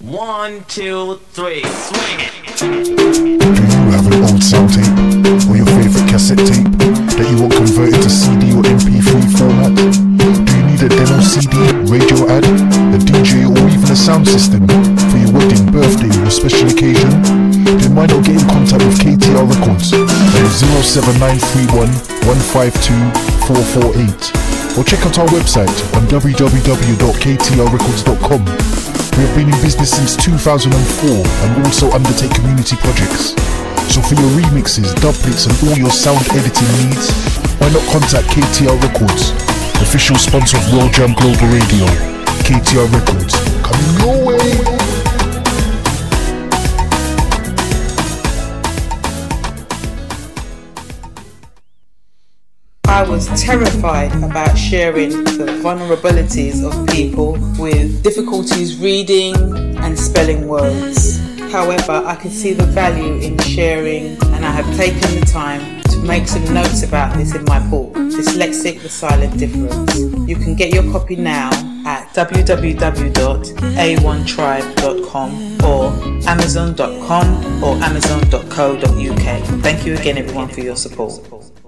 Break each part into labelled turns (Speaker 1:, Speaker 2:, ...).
Speaker 1: 1, 2, 3, swing it.
Speaker 2: Do you have an old sound tape or your favorite cassette tape that you want converted to CD or MP3 format? Do you need a demo CD, radio ad, a DJ or even a sound system for your wedding, birthday or special occasion? Then why not get in contact with KTR Records at 07931 152 448 or check out our website on www.ktrrecords.com. We have been in business since 2004 and also undertake community projects. So for your remixes, duplets and all your sound editing needs, why not contact KTR Records, official sponsor of World Jam Global Radio. KTR Records, coming your way!
Speaker 3: I was terrified about sharing the vulnerabilities of people with difficulties reading and spelling words. However, I could see the value in sharing, and I have taken the time to make some notes about this in my book, Dyslexic: The Silent Difference. You can get your copy now at www.a1tribe.com or amazon.com or amazon.co.uk. Thank you again everyone for your support.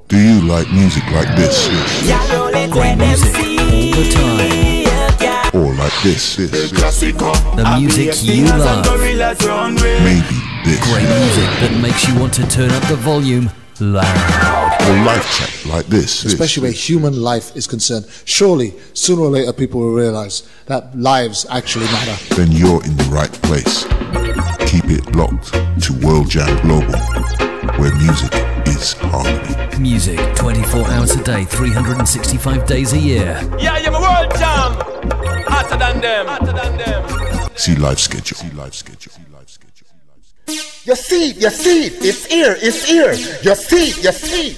Speaker 2: Do you like music like this?
Speaker 4: Great music all the time.
Speaker 2: Or like this?
Speaker 4: The music you love.
Speaker 2: Maybe this.
Speaker 4: Great music that makes you want to turn up the volume loud.
Speaker 2: Or life chat like this.
Speaker 5: Especially where human life is concerned. Surely, sooner or later people will realize that lives actually matter.
Speaker 2: Then you're in the right place. Keep it locked to World Jam Global, where music is harmony.
Speaker 4: Music 24 hours a day, 365 days a year.
Speaker 6: Yeah, I'm a World Jam. Hotter than them.
Speaker 2: See live schedule.
Speaker 7: You see, it's here. You see.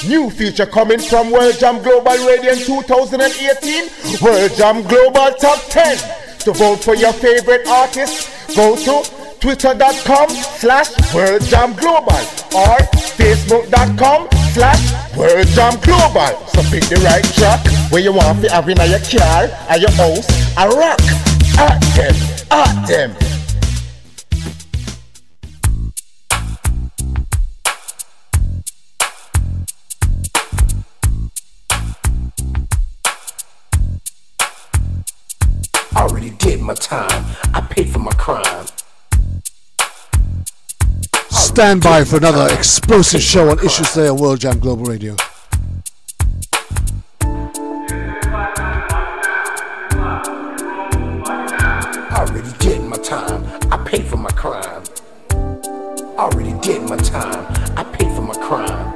Speaker 7: New feature coming from World Jam Global Radio in 2018. World Jam Global Top 10. To vote for your favorite artist, go to twitter.com/WorldJamGlobal or facebook.com/WorldJamGlobal. So pick the right track where you want to have in your car, at your house, a rock. At them.
Speaker 8: I already did my time. I paid for my crime.
Speaker 5: Stand by for another explosive show on Issues Today on World Jam Global Radio.
Speaker 8: I already did my time. I paid for my crime. I already did my time. I paid for my crime.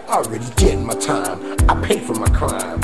Speaker 8: I already did my time. I paid for my crime.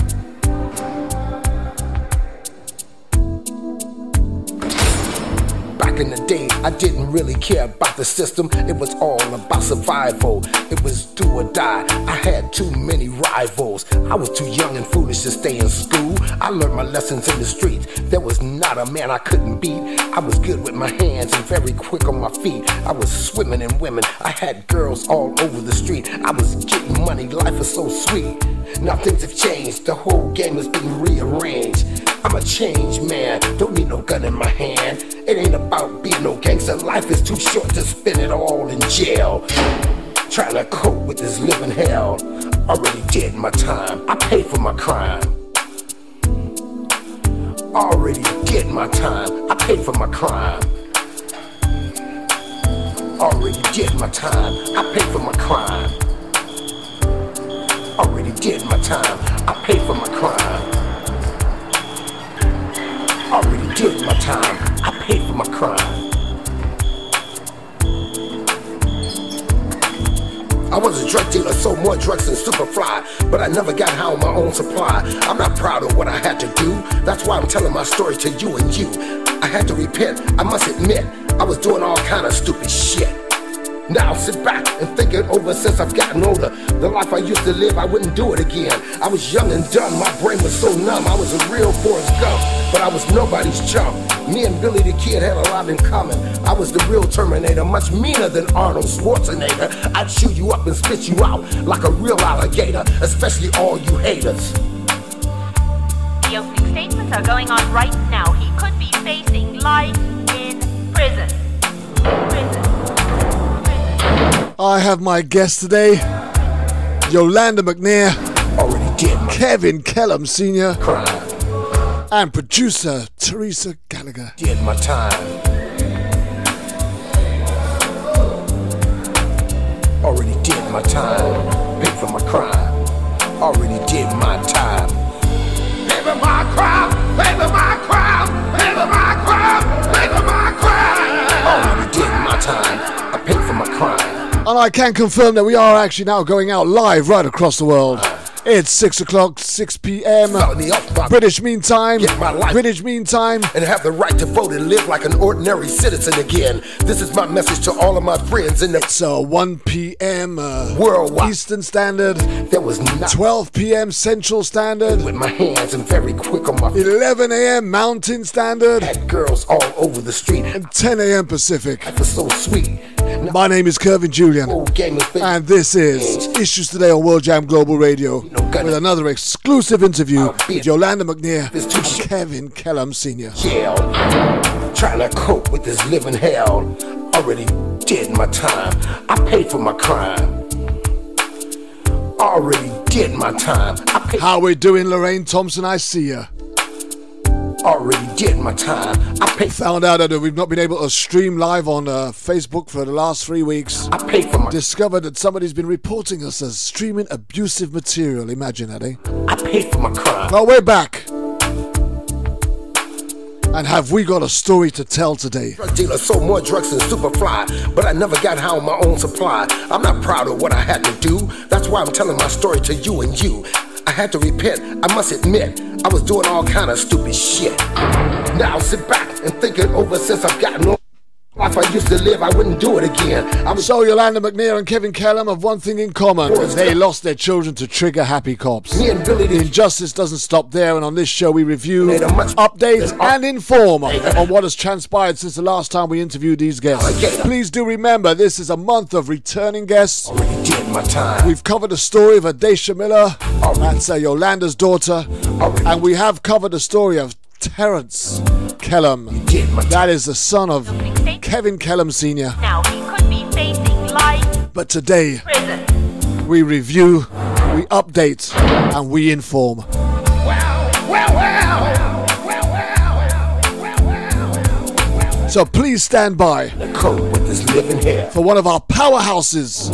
Speaker 8: Back in the day, I didn't really care about the system. It was all about survival. It was do or die. I had too many rivals. I was too young and foolish to stay in school. I learned my lessons in the streets. There was not a man I couldn't beat. I was good with my hands and very quick on my feet. I was swimming in women. I had girls all over the street. I was getting money. Life was so sweet. Now things have changed. The whole game has been rearranged. I'm a changed man. Don't need no gun in my hand. It ain't about being no gangster. Life is too short to spend it all in jail. Trying to cope with this living hell. Already did my time. I paid for my crime. Already did my time. I paid for my crime. Already did my time. I paid for my crime. Already did my time. I paid for my crime. Already did my time. I paid for my crime. I was a drug dealer, sold more drugs than Superfly, but I never got high on my own supply. I'm not proud of what I had to do. That's why I'm telling my story to you and you. I had to repent, I must admit, I was doing all kind of stupid shit. Now sit back and think it over since I've gotten older. The life I used to live, I wouldn't do it again. I was young and dumb, my brain was so numb. I was a real Forrest Gump, but I was nobody's chump. Me and Billy the Kid had a lot in common. I was the real Terminator, much meaner than Arnold Schwarzenegger. I'd chew you up and spit you out like a real alligator, especially all you haters.
Speaker 9: The opening statements are going on right now. He could be facing life
Speaker 2: I have my guest today, Yolanda McNair, Kevin Kellom Sr., and producer Teresa Gallagher.
Speaker 8: Did my time. Already did my time. Paid for my crime. Already did my time. Pay for my crime. Pay for my crime. Pay for my crime. Pay for my crime. Already did my time. I paid for my crime.
Speaker 2: And I can confirm that we are actually now going out live right across the world. It's 6 o'clock, 6 p.m. British Mean Time. British Mean Time.
Speaker 8: And have the right to vote and live like an ordinary citizen again. This is my message to all of my friends in the...
Speaker 2: It's 1 p.m.
Speaker 8: Worldwide.
Speaker 2: Eastern Standard.
Speaker 8: There was not
Speaker 2: 12 p.m. Central Standard.
Speaker 8: With my hands and very quick on my...
Speaker 2: 11 a.m. Mountain Standard.
Speaker 8: Had girls all over the street.
Speaker 2: And 10 a.m. Pacific.
Speaker 8: Life was so sweet.
Speaker 2: My name is Kervin Julian, and this is Issues Today on World Jam Global Radio, with another exclusive interview with Yolanda McNair and Kevin Kellom Sr.
Speaker 8: Jail, trying to cope with this living hell. Already did my time. I paid for my crime. Already did my time.
Speaker 2: How we doing, Lorraine Thompson? I see ya.
Speaker 8: Already did my time.
Speaker 2: Found out that we've not been able to stream live on Facebook for the last 3 weeks.
Speaker 8: I paid for my...
Speaker 2: Discovered that somebody's been reporting us as streaming abusive material. Imagine that, eh?
Speaker 8: I paid for my crime.
Speaker 2: Well, we're back. And have we got a story to tell today?
Speaker 8: Drug dealer sold more drugs than Superfly, but I never got high on my own supply. I'm not proud of what I had to do. That's why I'm telling my story to you and you. I had to repent, I must admit, I was doing all kind of stupid shit. Now sit back and think it over since I've gotten over. Life I used to live, I wouldn't do it again.
Speaker 2: So Yolanda McNair and Kevin Kellom have one thing in common. They lost their children to trigger happy cops.
Speaker 8: Me and Billy,
Speaker 2: the injustice doesn't stop there, and on this show we review, update and inform on what has transpired since the last time we interviewed these guests. Please do remember, this is a month of returning guests.
Speaker 8: Already did my time.
Speaker 2: We've covered the story of Adesha Miller, that's Yolanda's daughter, and we have covered the story of Terrence Kellom. That is the son of Kevin Kellom Sr.
Speaker 9: Now he could be facing life.
Speaker 2: But today,
Speaker 9: prison.
Speaker 2: We review, we update, and we inform. So please stand by for one of our powerhouses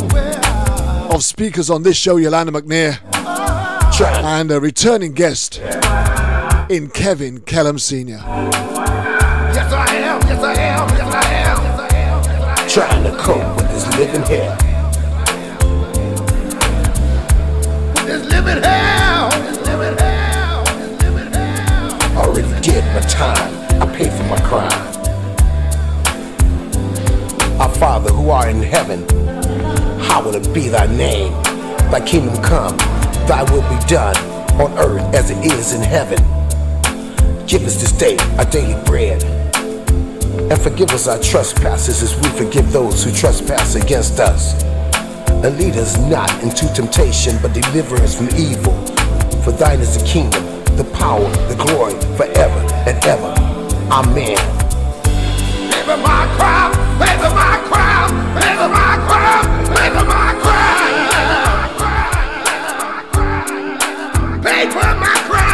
Speaker 2: of speakers on this show, Yolanda McNair, and a returning guest in Kevin Kellom Sr.
Speaker 8: Yes, I am. Yes, I am. Yes, I am. Yes, I am. Trying to cope with this living hell. With this living hell. This living hell. This living hell. Already did my time. I paid for my crime. Our Father who art in heaven, hallowed be thy name. Thy kingdom come. Thy will be done on earth as it is in heaven. Give us this day our daily bread, and forgive us our trespasses as we forgive those who trespass against us. And lead us not into temptation, but deliver us from evil. For thine is the kingdom, the power, the glory, forever and ever. Amen. Pay for my crime, pay for my crime, pay for my crime, pay for my crime, pay for my crime.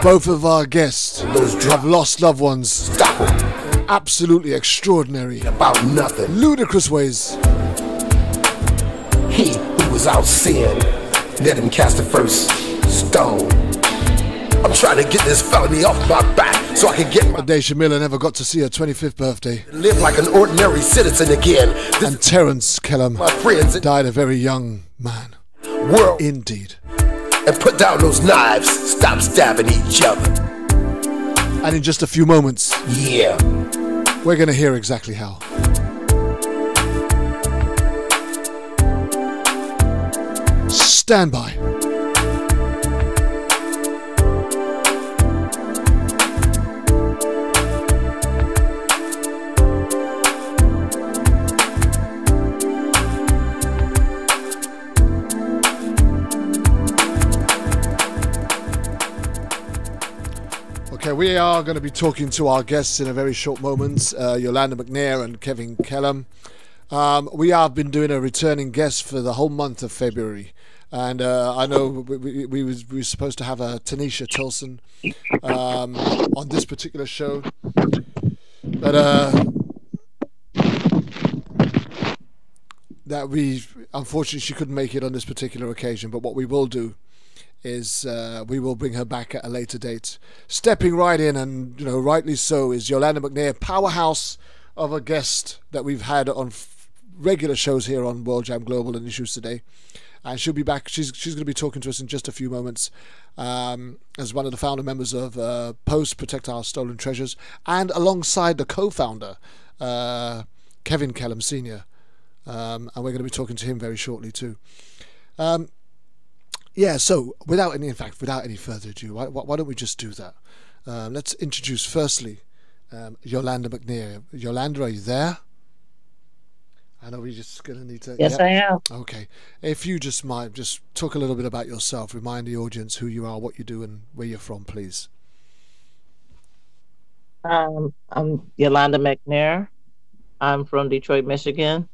Speaker 2: Both of our guests have lost loved ones. Absolutely extraordinary.
Speaker 8: About nothing.
Speaker 2: Ludicrous ways.
Speaker 8: He who was out sin, let him cast the first stone. I'm trying to get this felony off my back so I can get my...
Speaker 2: Adesha Miller never got to see her 25th birthday.
Speaker 8: Live like an ordinary citizen again.
Speaker 2: And Terrence Kellom died a very young man.
Speaker 8: World.
Speaker 2: Indeed.
Speaker 8: And put down those knives. Stop stabbing each other.
Speaker 2: And in just a few moments,
Speaker 8: yeah,
Speaker 2: we're going to hear exactly how. Stand by.
Speaker 5: Okay, we are going to be talking to our guests in a very short moment, Yolanda McNair and Kevin Kellom. We have been doing a returning guest for the whole month of February, and I know we were supposed to have a Tanisha Tilson on this particular show, but that we unfortunately she couldn't make it on this particular occasion. But what we will do is we will bring her back at a later date. Stepping right in, and rightly so, is Yolanda McNair, powerhouse of a guest that we've had on regular shows here on World Jam Global and Issues Today, and she'll be back. She's going to be talking to us in just a few moments as one of the founder members of Post Protect Our Stolen Treasures, and alongside the co-founder Kevin Kellom Sr. And we're going to be talking to him very shortly too. Yeah, so without any further ado, why don't we just do that? Let's introduce firstly Yolanda McNair. Yolanda, are you there? I know we're just going to need to...
Speaker 10: Yes, I am.
Speaker 5: Okay. If you just might, just talk a little bit about yourself. Remind the audience who you are, what you do, and where you're from, please.
Speaker 10: I'm Yolanda McNair. I'm from Detroit, Michigan.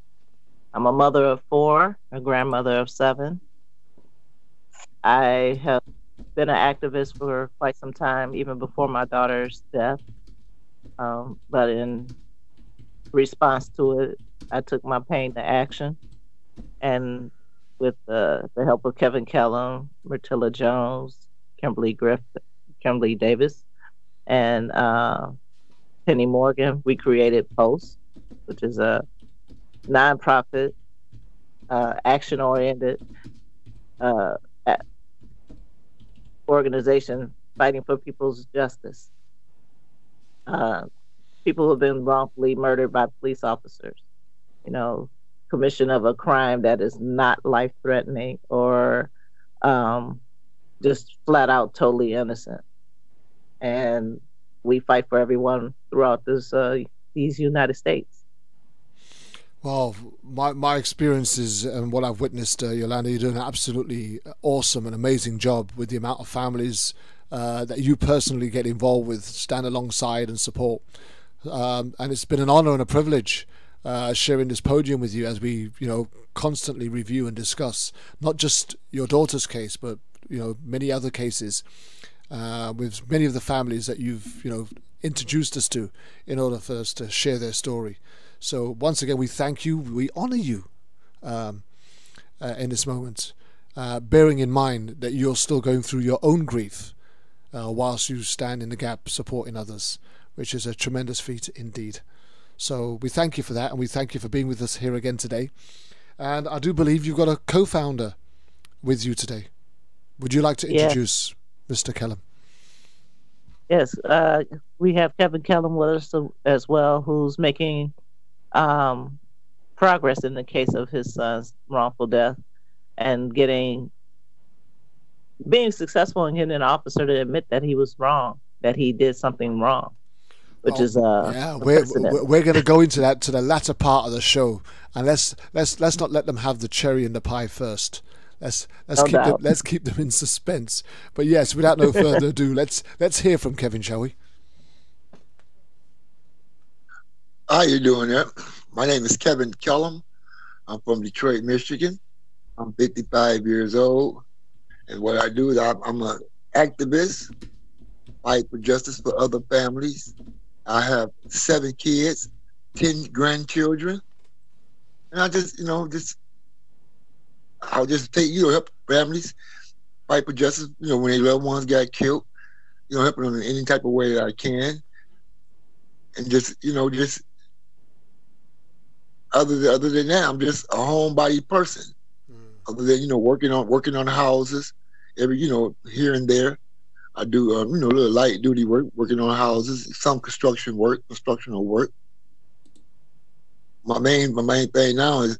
Speaker 10: I'm a mother of 4, a grandmother of 7. I have been an activist for quite some time, even before my daughter's death. But in response to it, I took my pain to action. And with the help of Kevin Kellom, Myrtilla Jones, Kimberly Davis, and Penny Morgan, we created Post, which is a nonprofit, action-oriented organization fighting for people's justice. People who have been wrongfully murdered by police officers, commission of a crime that is not life-threatening or just flat out totally innocent. And we fight for everyone throughout these United States.
Speaker 5: Well, my experiences and what I've witnessed, Yolanda, you're doing an absolutely awesome and amazing job with the amount of families that you personally get involved with, stand alongside and support. And it's been an honor and a privilege sharing this podium with you as we, constantly review and discuss not just your daughter's case, but many other cases with many of the families that you've introduced us to in order for us to share their story. So once again, we thank you, we honor you in this moment, bearing in mind that you're still going through your own grief whilst you stand in the gap supporting others, which is a tremendous feat indeed. So we thank you for that, and we thank you for being with us here again today. And I do believe you've got a co-founder with you today. Would you like to introduce Mr. Kellom?
Speaker 10: Yes, we have Kevin Kellom with us as well, who's making progress in the case of his son's wrongful death and being successful in getting an officer to admit that he was wrong, that he did something wrong, which is
Speaker 5: we're going to go into that to the latter part of the show, and let's not let them have the cherry in the pie first. Let's keep them in suspense. But yes, without no further ado, let's hear from Kevin, shall we?
Speaker 11: How you doing there? My name is Kevin Kellom. I'm from Detroit, Michigan. I'm 55 years old. And what I do is I'm an activist, fight for justice for other families. I have 7 kids, 10 grandchildren. And I I'll just take, help families fight for justice, when their loved ones got killed, help them in any type of way that I can. And just other than that, I'm just a homebody person. Other than working on houses, here and there. I do little light duty work, working on houses, some constructional work. My main thing now is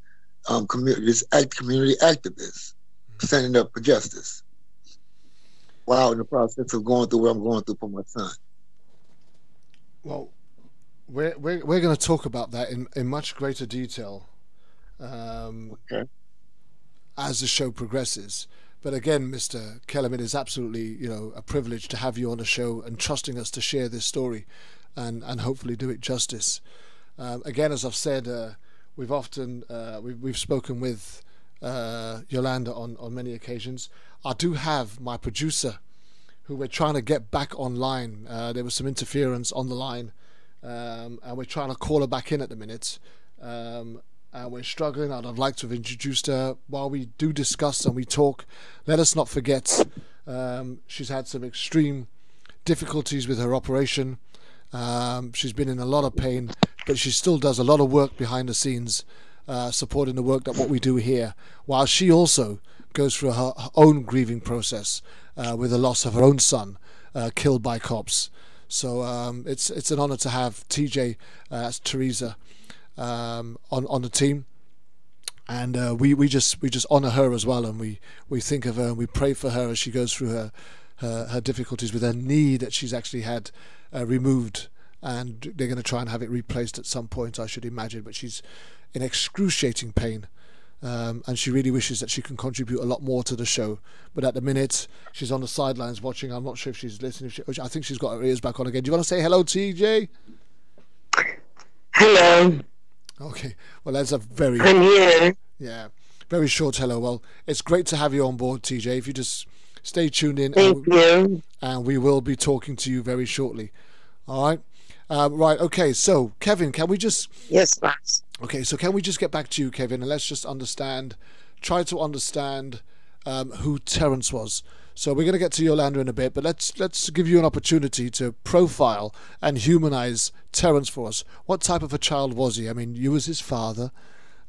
Speaker 11: community activists, standing up for justice. While in the process of going through what I'm going through for my son.
Speaker 5: Well, we're going to talk about that in much greater detail as the show progresses. But again, Mr. Kellom, it is absolutely, a privilege to have you on the show and trusting us to share this story and hopefully do it justice. Again, as I've said, we've often we've spoken with Yolanda on many occasions. I do have my producer who we're trying to get back online. There was some interference on the line, and we're trying to call her back in at the minute. And we're struggling. I'd like to have introduced her. While we do discuss and we talk, let us not forget she's had some extreme difficulties with her operation. She's been in a lot of pain, but she still does a lot of work behind the scenes, supporting the work that what we do here, while she also goes through her own grieving process with the loss of her own son, killed by cops. So it's an honor to have TJ, as Teresa, on the team, and we just honor her as well, and we think of her and we pray for her as she goes through her difficulties with her knee that she's actually had removed, and they're going to try and have it replaced at some point, I should imagine, but she's in excruciating pain, and she really wishes that she can contribute a lot more to the show, but at the minute she's on the sidelines watching. I'm not sure if she's listening. I think she's got her ears back on again. Do you want to say hello, TJ?
Speaker 12: Hello.
Speaker 5: Okay, well, that's a very...
Speaker 12: I'm here.
Speaker 5: Yeah, very short hello. Well, it's great to have you on board, TJ. If you just stay tuned in,
Speaker 12: Thank you.
Speaker 5: And we will be talking to you very shortly. All right? Right, okay, so, Kevin, can we just...
Speaker 12: Yes, boss.
Speaker 5: Okay, so can we just get back to you, Kevin, and let's just try to understand who Terence was. So we're going to get to Yolanda in a bit, but let's give you an opportunity to profile and humanize Terence for us. What type of a child was he? I mean, you was his father,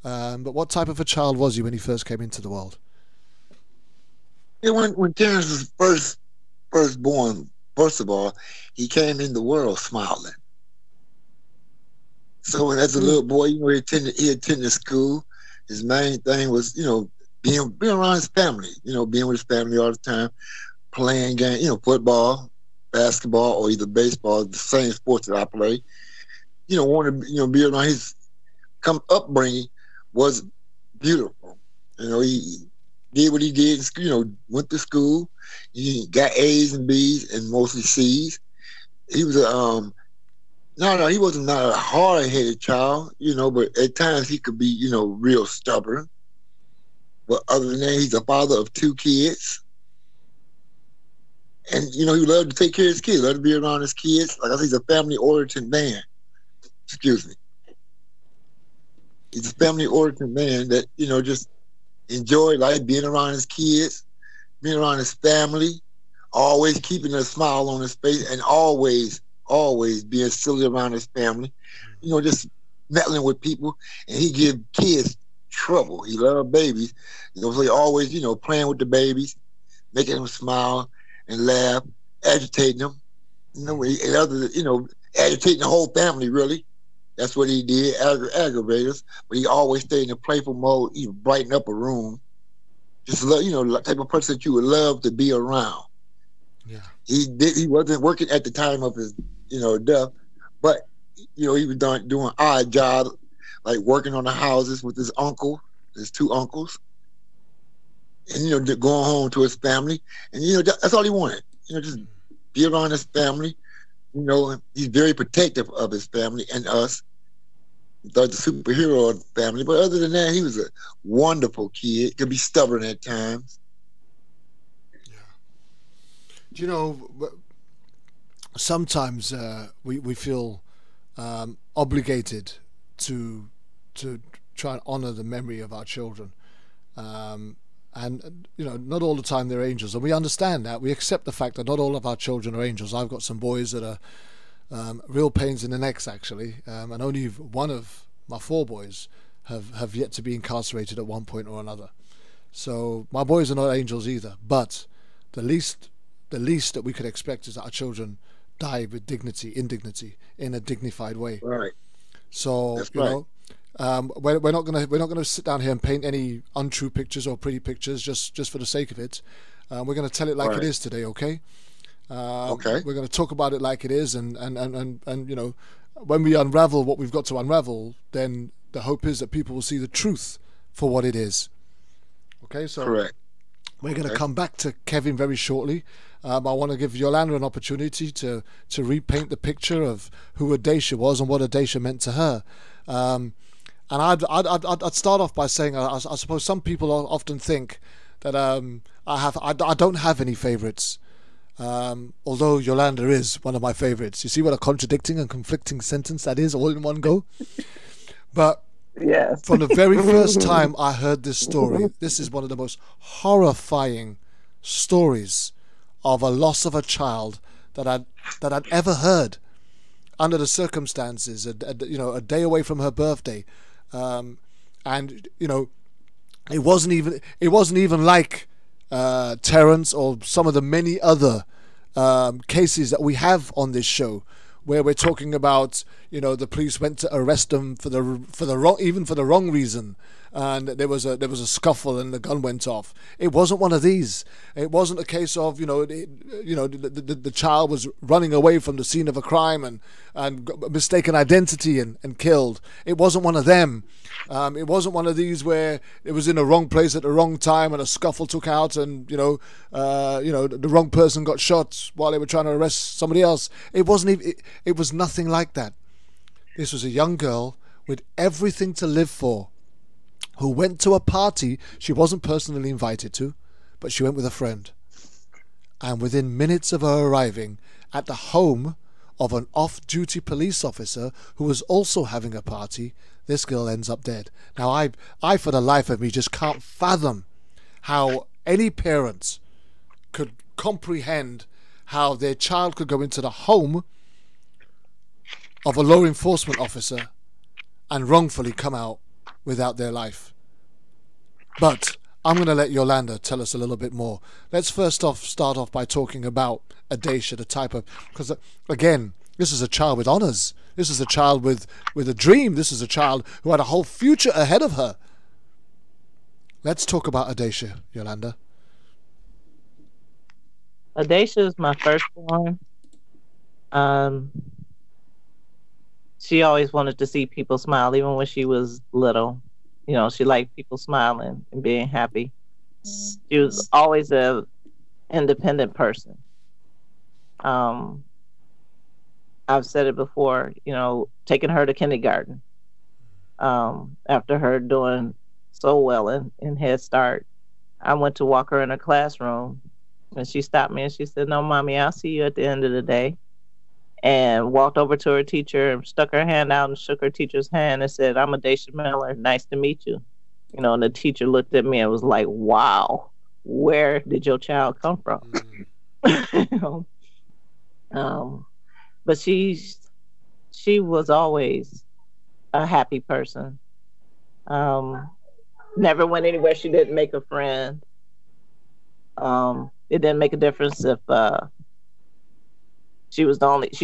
Speaker 5: but what type of a child was he when he first came into the world?
Speaker 11: Yeah, when Terence was first born, first of all, he came in the world smiling. So as a little boy, he attended school. His main thing was, being around his family, being with his family all the time, playing games, football, basketball, or either baseball, the same sports that I play. Wanted to, be around. His upbringing was beautiful. He did what he did in school, went to school. He got A's and B's and mostly C's. He was he wasn't not a hard-headed child, but at times he could be, real stubborn. But other than that, he's a father of 2 kids. And, he loved to take care of his kids, loved to be around his kids. Like I said, he's a family-oriented man. Excuse me. He's a family-oriented man that, just enjoyed life, being around his kids, being around his family, always keeping a smile on his face, and always being silly around his family. Just meddling with people. And he give kids trouble. He loved babies. So he always, playing with the babies, making them smile and laugh, agitating them. Agitating the whole family, really. That's what he did, aggravators. But he always stayed in a playful mode, even brighten up a room. Just love, the type of person that you would love to be around.
Speaker 5: Yeah.
Speaker 11: He wasn't working at the time of his, death, but, he was doing odd jobs, like working on the houses with his 2 uncles, and, going home to his family. And, that's all he wanted, just be around his family. He's very protective of his family and us. He thought the superhero of the family. But other than that, he was a wonderful kid. Could be stubborn at times.
Speaker 5: Yeah. Sometimes we feel obligated to try and honor the memory of our children. And not all the time they're angels, and we understand that. We accept the fact that not all of our children are angels. I've got some boys that are real pains in the necks, actually, and only one of my 4 boys have yet to be incarcerated at one point or another. So my boys are not angels either, but the least that we could expect is that our children die with dignity, in a dignified way.
Speaker 11: Right.
Speaker 5: So
Speaker 11: that's
Speaker 5: you
Speaker 11: right.
Speaker 5: know. We're not gonna sit down here and paint any untrue pictures or pretty pictures just for the sake of it. We're gonna tell it like it is today, okay?
Speaker 11: Okay.
Speaker 5: We're gonna talk about it like it is, and when we unravel what we've got to unravel, then the hope is that people will see the truth for what it is. Okay, so
Speaker 11: correct.
Speaker 5: We're going to come back to Kevin very shortly. I want to give Yolanda an opportunity to repaint the picture of who Adacia was and what Adacia meant to her. And I'd start off by saying I suppose some people often think that I don't have any favourites, although Yolanda is one of my favourites. You see what a contradicting and conflicting sentence that is, all in one go. But
Speaker 10: yes,
Speaker 5: from the very first time I heard this story, this is one of the most horrifying stories of a loss of a child that I'd ever heard. Under the circumstances, a day away from her birthday, and it wasn't even like Terence or some of the many other cases that we have on this show, where we're talking about the police went to arrest them for the wrong reason, and there was a scuffle and the gun went off. It wasn't one of these. It wasn't a case of the child was running away from the scene of a crime and got mistaken identity and killed. It wasn't one of them. It wasn't one of these where it was in the wrong place at the wrong time and a scuffle took out and the wrong person got shot while they were trying to arrest somebody else. It wasn't even. It was nothing like that. This was a young girl with everything to live for, who went to a party she wasn't personally invited to, but she went with a friend. And within minutes of her arriving at the home of an off-duty police officer who was also having a party, this girl ends up dead. Now, I for the life of me just can't fathom how any parent could comprehend how their child could go into the home of a law enforcement officer and wrongfully come out without their life. But I'm going to let Yolanda tell us a little bit more. Let's start off by talking about Adacia, the type of, because again, this is a child with honors. This is a child with a dream. This is a child who had a whole future ahead of her. Let's talk about Adacia, Yolanda.
Speaker 10: Adacia is my firstborn. She always wanted to see people smile, even when she was little. She liked people smiling and being happy. She was always a independent person. I've said it before, taking her to kindergarten. After her doing so well in Head Start, I went to walk her in her classroom, and she stopped me and she said, "No, Mommy, I'll see you at the end of the day." And walked over to her teacher and stuck her hand out and shook her teacher's hand and said, "I'm Adacia Miller. Nice to meet you." And the teacher looked at me and was like, "Wow, where did your child come from?" But she was always a happy person. Never went anywhere she didn't make a friend. It didn't make a difference if she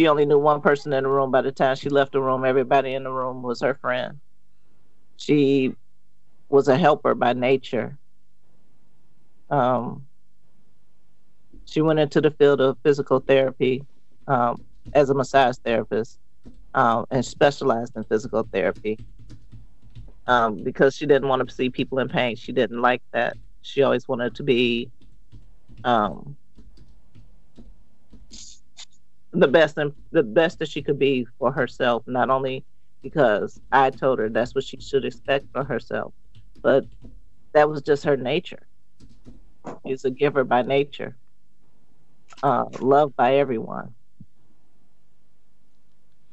Speaker 10: only knew one person in the room. By the time she left the room, everybody in the room was her friend. She was a helper by nature. She went into the field of physical therapy as a massage therapist and specialized in physical therapy because she didn't want to see people in pain. She didn't like that. She always wanted to be the best that she could be for herself, not only because I told her that's what she should expect for herself, but that was just her nature. She's a giver by nature, loved by everyone.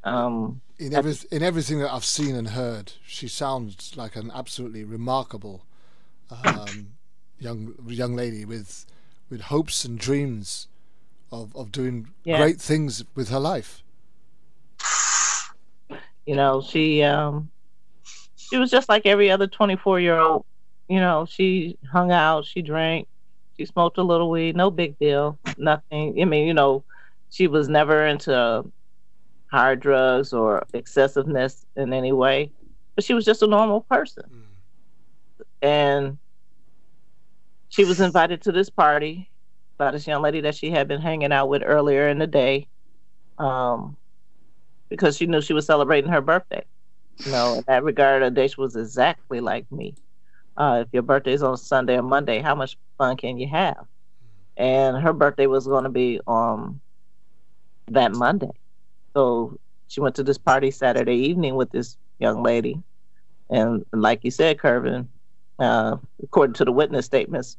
Speaker 5: In everything that I've seen and heard, she sounds like an absolutely remarkable young lady with hopes and dreams of doing great things with her life.
Speaker 10: She was just like every other 24-year-old. She hung out, she drank, she smoked a little weed, no big deal, nothing. She was never into hard drugs or excessiveness in any way, but she was just a normal person. And she was invited to this party by this young lady that she had been hanging out with earlier in the day, because she knew she was celebrating her birthday. In that regard, Adacia was exactly like me. If your birthday's on Sunday or Monday, how much fun can you have? And her birthday was going to be on that Monday. So she went to this party Saturday evening with this young lady. And like you said, Kervin, according to the witness statements,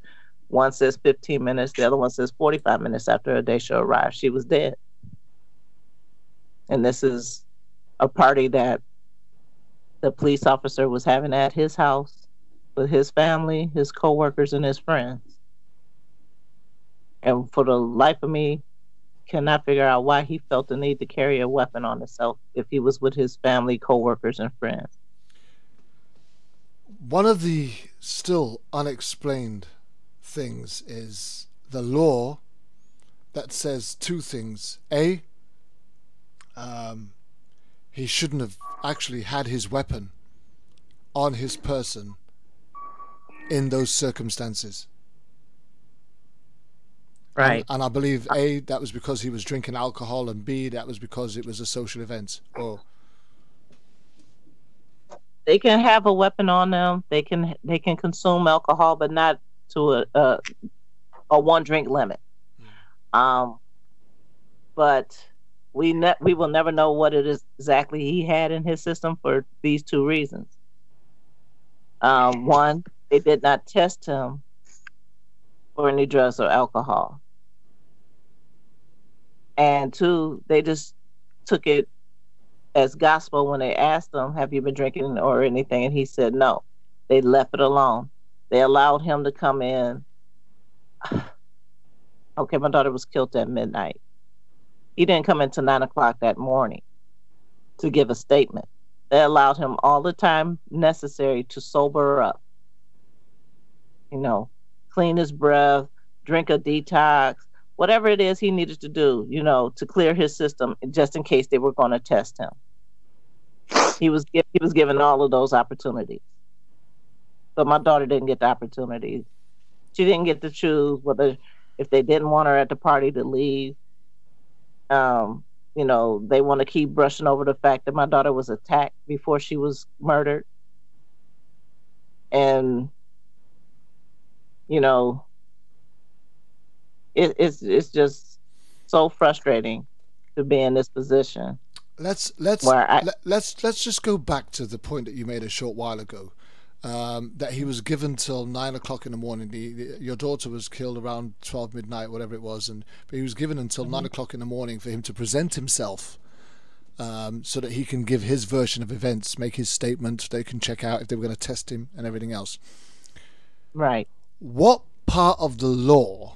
Speaker 10: one says 15 minutes, the other one says 45 minutes after Adesha arrived, she was dead. And this is a party that the police officer was having at his house with his family, his co-workers, and his friends. And for the life of me, cannot figure out why he felt the need to carry a weapon on himself if he was with his family, co-workers, and friends.
Speaker 5: One of the still unexplained things is the law that says two things. A, he shouldn't have actually had his weapon on his person in those circumstances.
Speaker 10: Right.
Speaker 5: And I believe A, that was because he was drinking alcohol, and B, that was because it was a social event. Or
Speaker 10: they can have a weapon on them. They can consume alcohol, but not to a 1 drink limit. But we will never know what it is exactly he had in his system for these two reasons. One, they did not test him for any drugs or alcohol. And two, they just took it as gospel when they asked him, have you been drinking or anything? And he said no. They left it alone. They allowed him to come in. Okay, my daughter was killed at midnight. He didn't come until 9 o'clock that morning to give a statement. They allowed him all the time necessary to sober up. You know, clean his breath, drink a detox, whatever it is he needed to do, you know, to clear his system just in case they were going to test him. He was given all of those opportunities. But my daughter didn't get the opportunity. She didn't get to choose whether, if they didn't want her at the party, to leave. You know, they want to keep brushing over the fact that my daughter was attacked before she was murdered. And, you know, it's just so frustrating to be in this position.
Speaker 5: Let's just go back to the point that you made a short while ago, that he was given till 9 o'clock in the morning. Your daughter was killed around 12 midnight, whatever it was, but he was given until 9 o'clock in the morning for him to present himself, so that he can give his version of events, make his statement. They can check out if they were going to test him and everything else.
Speaker 10: Right.
Speaker 5: What part of the law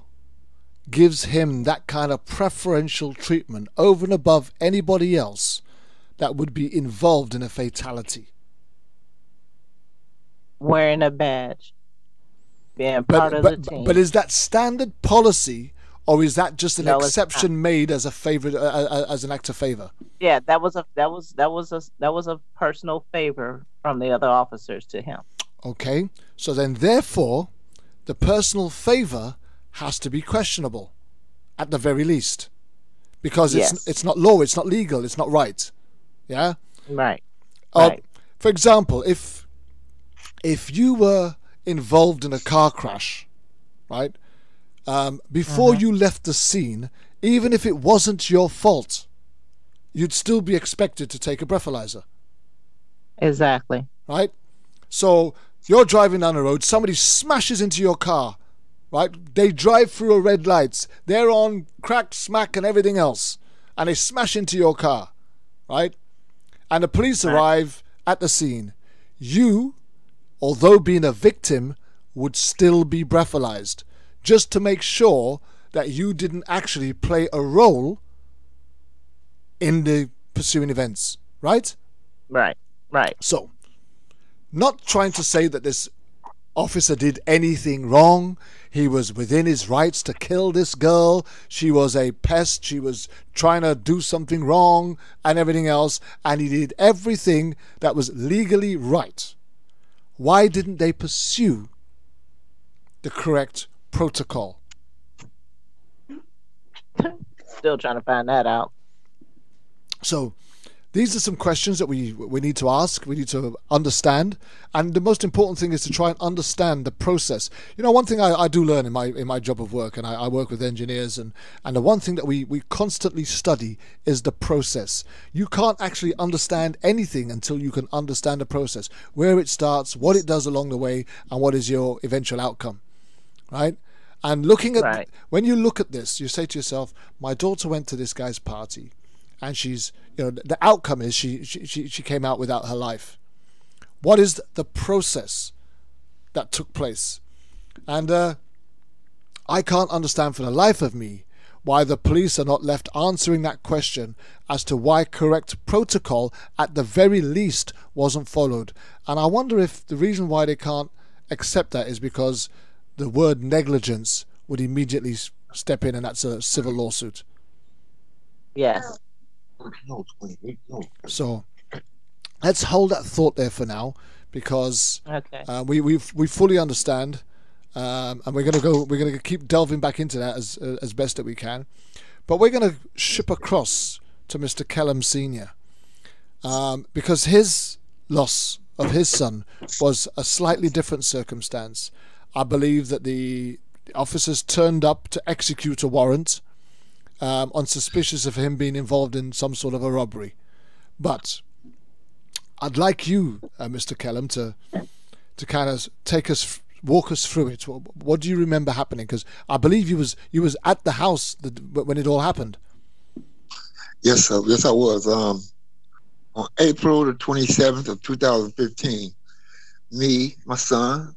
Speaker 5: gives him that kind of preferential treatment over and above anybody else that would be involved in a fatality?
Speaker 10: Wearing a badge, being part of the team.
Speaker 5: But is that standard policy, or is that just an exception made as a favor, as an act of favor?
Speaker 10: Yeah, that was a personal favor from the other officers to him.
Speaker 5: Okay, so then therefore, the personal favor has to be questionable, at the very least, because it's not law, it's not legal, it's not right. Yeah.
Speaker 10: Right.
Speaker 5: Right. For example, if you were involved in a car crash, right, before you left the scene, even if it wasn't your fault, you'd still be expected to take a breathalyzer.
Speaker 10: Exactly.
Speaker 5: Right? So you're driving down the road, somebody smashes into your car, right? They drive through a red lights, they're on crack, smack, and everything else, and they smash into your car, right? And the police arrive at the scene. You, although being a victim, would still be breathalyzed, just to make sure that you didn't actually play a role in the pursuing events, right?
Speaker 10: Right.
Speaker 5: So, not trying to say that this officer did anything wrong. He was within his rights to kill this girl. She was a pest. She was trying to do something wrong and everything else, and he did everything that was legally right. Why didn't they pursue the correct protocol?
Speaker 10: Still trying to find that out.
Speaker 5: So these are some questions that we need to ask, we need to understand, and the most important thing is to try and understand the process. You know, one thing I do learn in my job of work, and I work with engineers, and the one thing that we constantly study is the process. You can't actually understand anything until you can understand the process, where it starts, what it does along the way, and what is your eventual outcome, right? And looking at when you look at this, you say to yourself, my daughter went to this guy's party, and she's, you know, the outcome is she came out without her life. What is the process that took place? And I can't understand for the life of me why the police are not left answering that question as to why correct protocol at the very least wasn't followed. And I wonder if the reason why they can't accept that is because the word negligence would immediately step in, and that's a civil lawsuit.
Speaker 10: Yes.
Speaker 5: So let's hold that thought there for now, because we fully understand, and we're gonna keep delving back into that as best that we can. But we're gonna ship across to Mr. Kellom Senior, because his loss of his son was a slightly different circumstance. I believe that the officers turned up to execute a warrant on suspicious of him being involved in some sort of a robbery. But I'd like you, Mr. Kellom, to kind of walk us through it. What do you remember happening? Because I believe you was at the house when it all happened.
Speaker 11: Yes, sir. Yes, I was. On April the 27th of 2015, me, my son,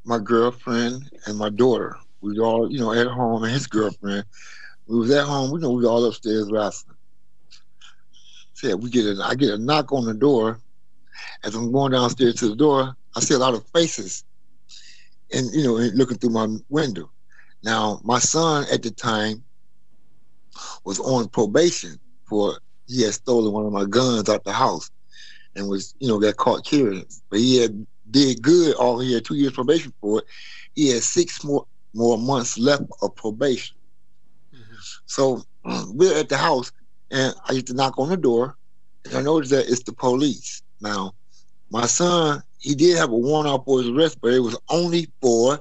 Speaker 11: my girlfriend, and my daughter, we were all, you know, at home, and his girlfriend. We was at home. We were all upstairs wrestling. Said I get a knock on the door. As I'm going downstairs to the door, I see a lot of faces, and looking through my window. Now, my son at the time was on probation for he had stolen one of my guns out the house, and was got caught carrying it. But he had did good. He had 2 years probation for it. He had 6 more months left of probation. So we're at the house, and I used to knock on the door, and I noticed that it's the police. Now, my son, he did have a warrant out for his arrest, but it was only for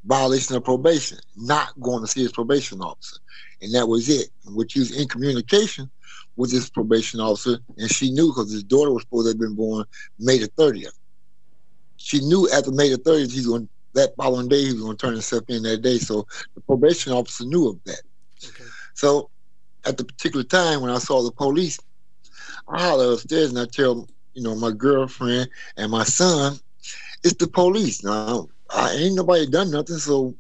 Speaker 11: violation of probation, not going to see his probation officer. And that was it. Which he was in communication with his probation officer, and she knew because his daughter was supposed to have been born May the 30th. She knew after May the 30th, that following day, he was going to turn himself in that day. So the probation officer knew of that. Okay. So at the particular time when I saw the police, I holler upstairs and I tell, my girlfriend and my son, it's the police. Now, ain't nobody done nothing, so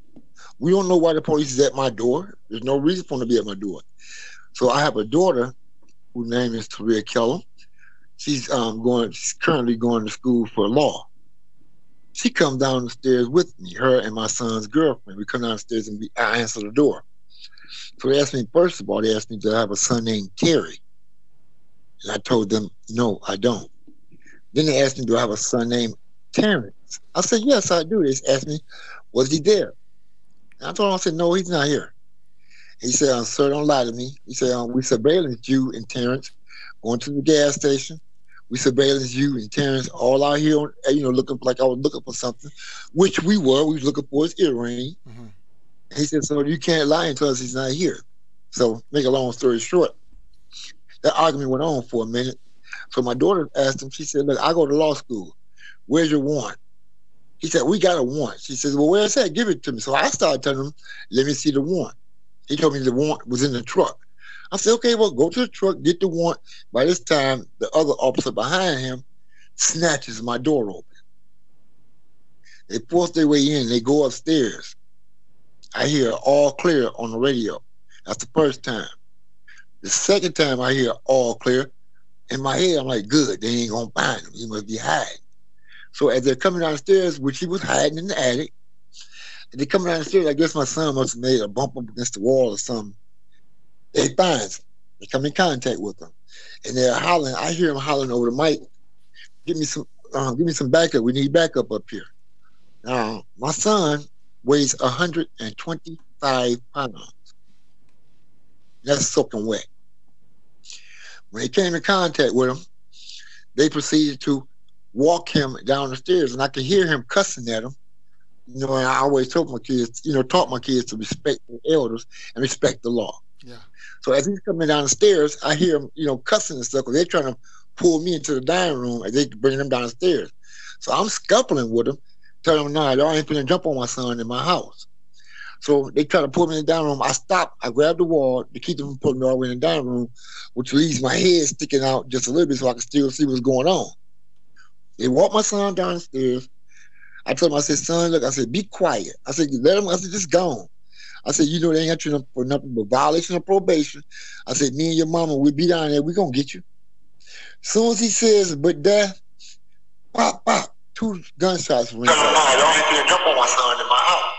Speaker 11: we don't know why the police is at my door. There's no reason for them to be at my door. So I have a daughter whose name is Kellom. She's currently going to school for law. She comes down the stairs with me, her and my son's girlfriend. We come downstairs and I answer the door. So they asked me, first of all, they asked me, do I have a son named Terry? And I told them, no, I don't. Then they asked me, do I have a son named Terrence? I said, yes, I do. They asked me, was he there? And I told them, I said, no, he's not here. He said, sir, don't lie to me. He said, we surveillance you and Terrence going to the gas station. We surveillance you and Terrence all out here, looking like I was looking for something, which we were. We was looking for his earring. Mm-hmm. He said, so you can't lie and tell us he's not here. So make a long story short, that argument went on for a minute. So my daughter asked him, she said, look, I go to law school. Where's your warrant? He said, we got a warrant. She said, well, where's that? Give it to me. So I started telling him, let me see the warrant. He told me the warrant was in the truck. I said, okay, well, go to the truck, get the warrant. By this time, the other officer behind him snatches my door open. They force their way in. They go upstairs. I hear all clear on the radio. That's the first time. The second time I hear all clear, in my head, I'm like, good, they ain't going to find him. He must be hiding. So as they're coming downstairs, which he was hiding in the attic, and they're coming downstairs, I guess my son must have made a bump up against the wall or something. They find him. They come in contact with him. And they're hollering. I hear them hollering over the mic, give me some backup. We need backup up here. Now, my son weighs 125 pounds. That's soaking wet. When they came in contact with him, they proceeded to walk him down the stairs, and I could hear him cussing at him. You know, and I always told my kids, taught my kids to respect the elders and respect the law.
Speaker 5: Yeah.
Speaker 11: So as he's coming down the stairs, I hear him, cussing and stuff, because they're trying to pull me into the dining room as they bring him down the stairs. So I'm scuffling with him, telling him, nah, y'all ain't finna jump on my son in my house. So they try to pull me in the dining room. I stopped. I grabbed the wall to keep them from pulling me all the way in the dining room, which leaves my head sticking out just a little bit so I can still see what's going on. They walked my son down the stairs. I told him, I said, son, look, I said, be quiet. I said, let him, I said, just go on. I said, they ain't got you for nothing but violation of probation. I said, me and your mama, we'll be down there. We're going to get you. As soon as he says, but dad, pop, pop, 2 gunshots ring out. Y'all ain't gonna jump on my son in my house.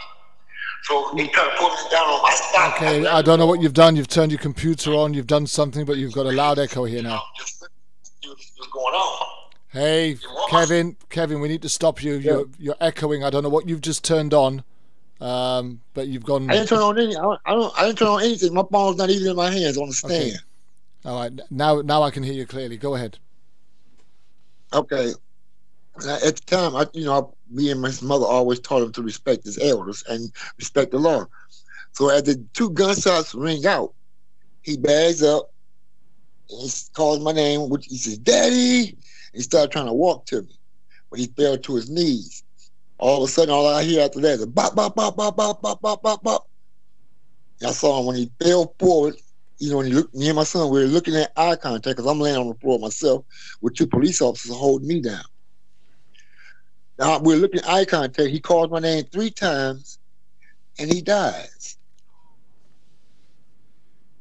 Speaker 11: So he try to pull me down on my stop.
Speaker 5: Okay, I don't know what you've done. You've turned your computer on. You've done something, but you've got a loud echo here now.
Speaker 11: Just what's going on.
Speaker 5: Hey, Kevin, we need to stop you.
Speaker 11: Yeah.
Speaker 5: You're echoing. I don't know what you've just turned on, but you've gone.
Speaker 11: I didn't turn on any. I didn't turn on anything. My phone's not even in my hands on the stand.
Speaker 5: Okay. All right, now I can hear you clearly. Go ahead.
Speaker 11: Okay. At the time, me and my mother always taught him to respect his elders and respect the law. So as the 2 gunshots ring out, he bags up and he calls my name, which he says, Daddy. He started trying to walk to me, but he fell to his knees. All of a sudden, all I hear after that is a bop, bop, bop, bop, bop, bop, bop, bop, bop. And I saw him when he fell forward. When he looked, me and my son, we were looking at eye contact because I'm laying on the floor myself with 2 police officers holding me down. Now we're looking at eye contact. He calls my name 3 times, and he dies.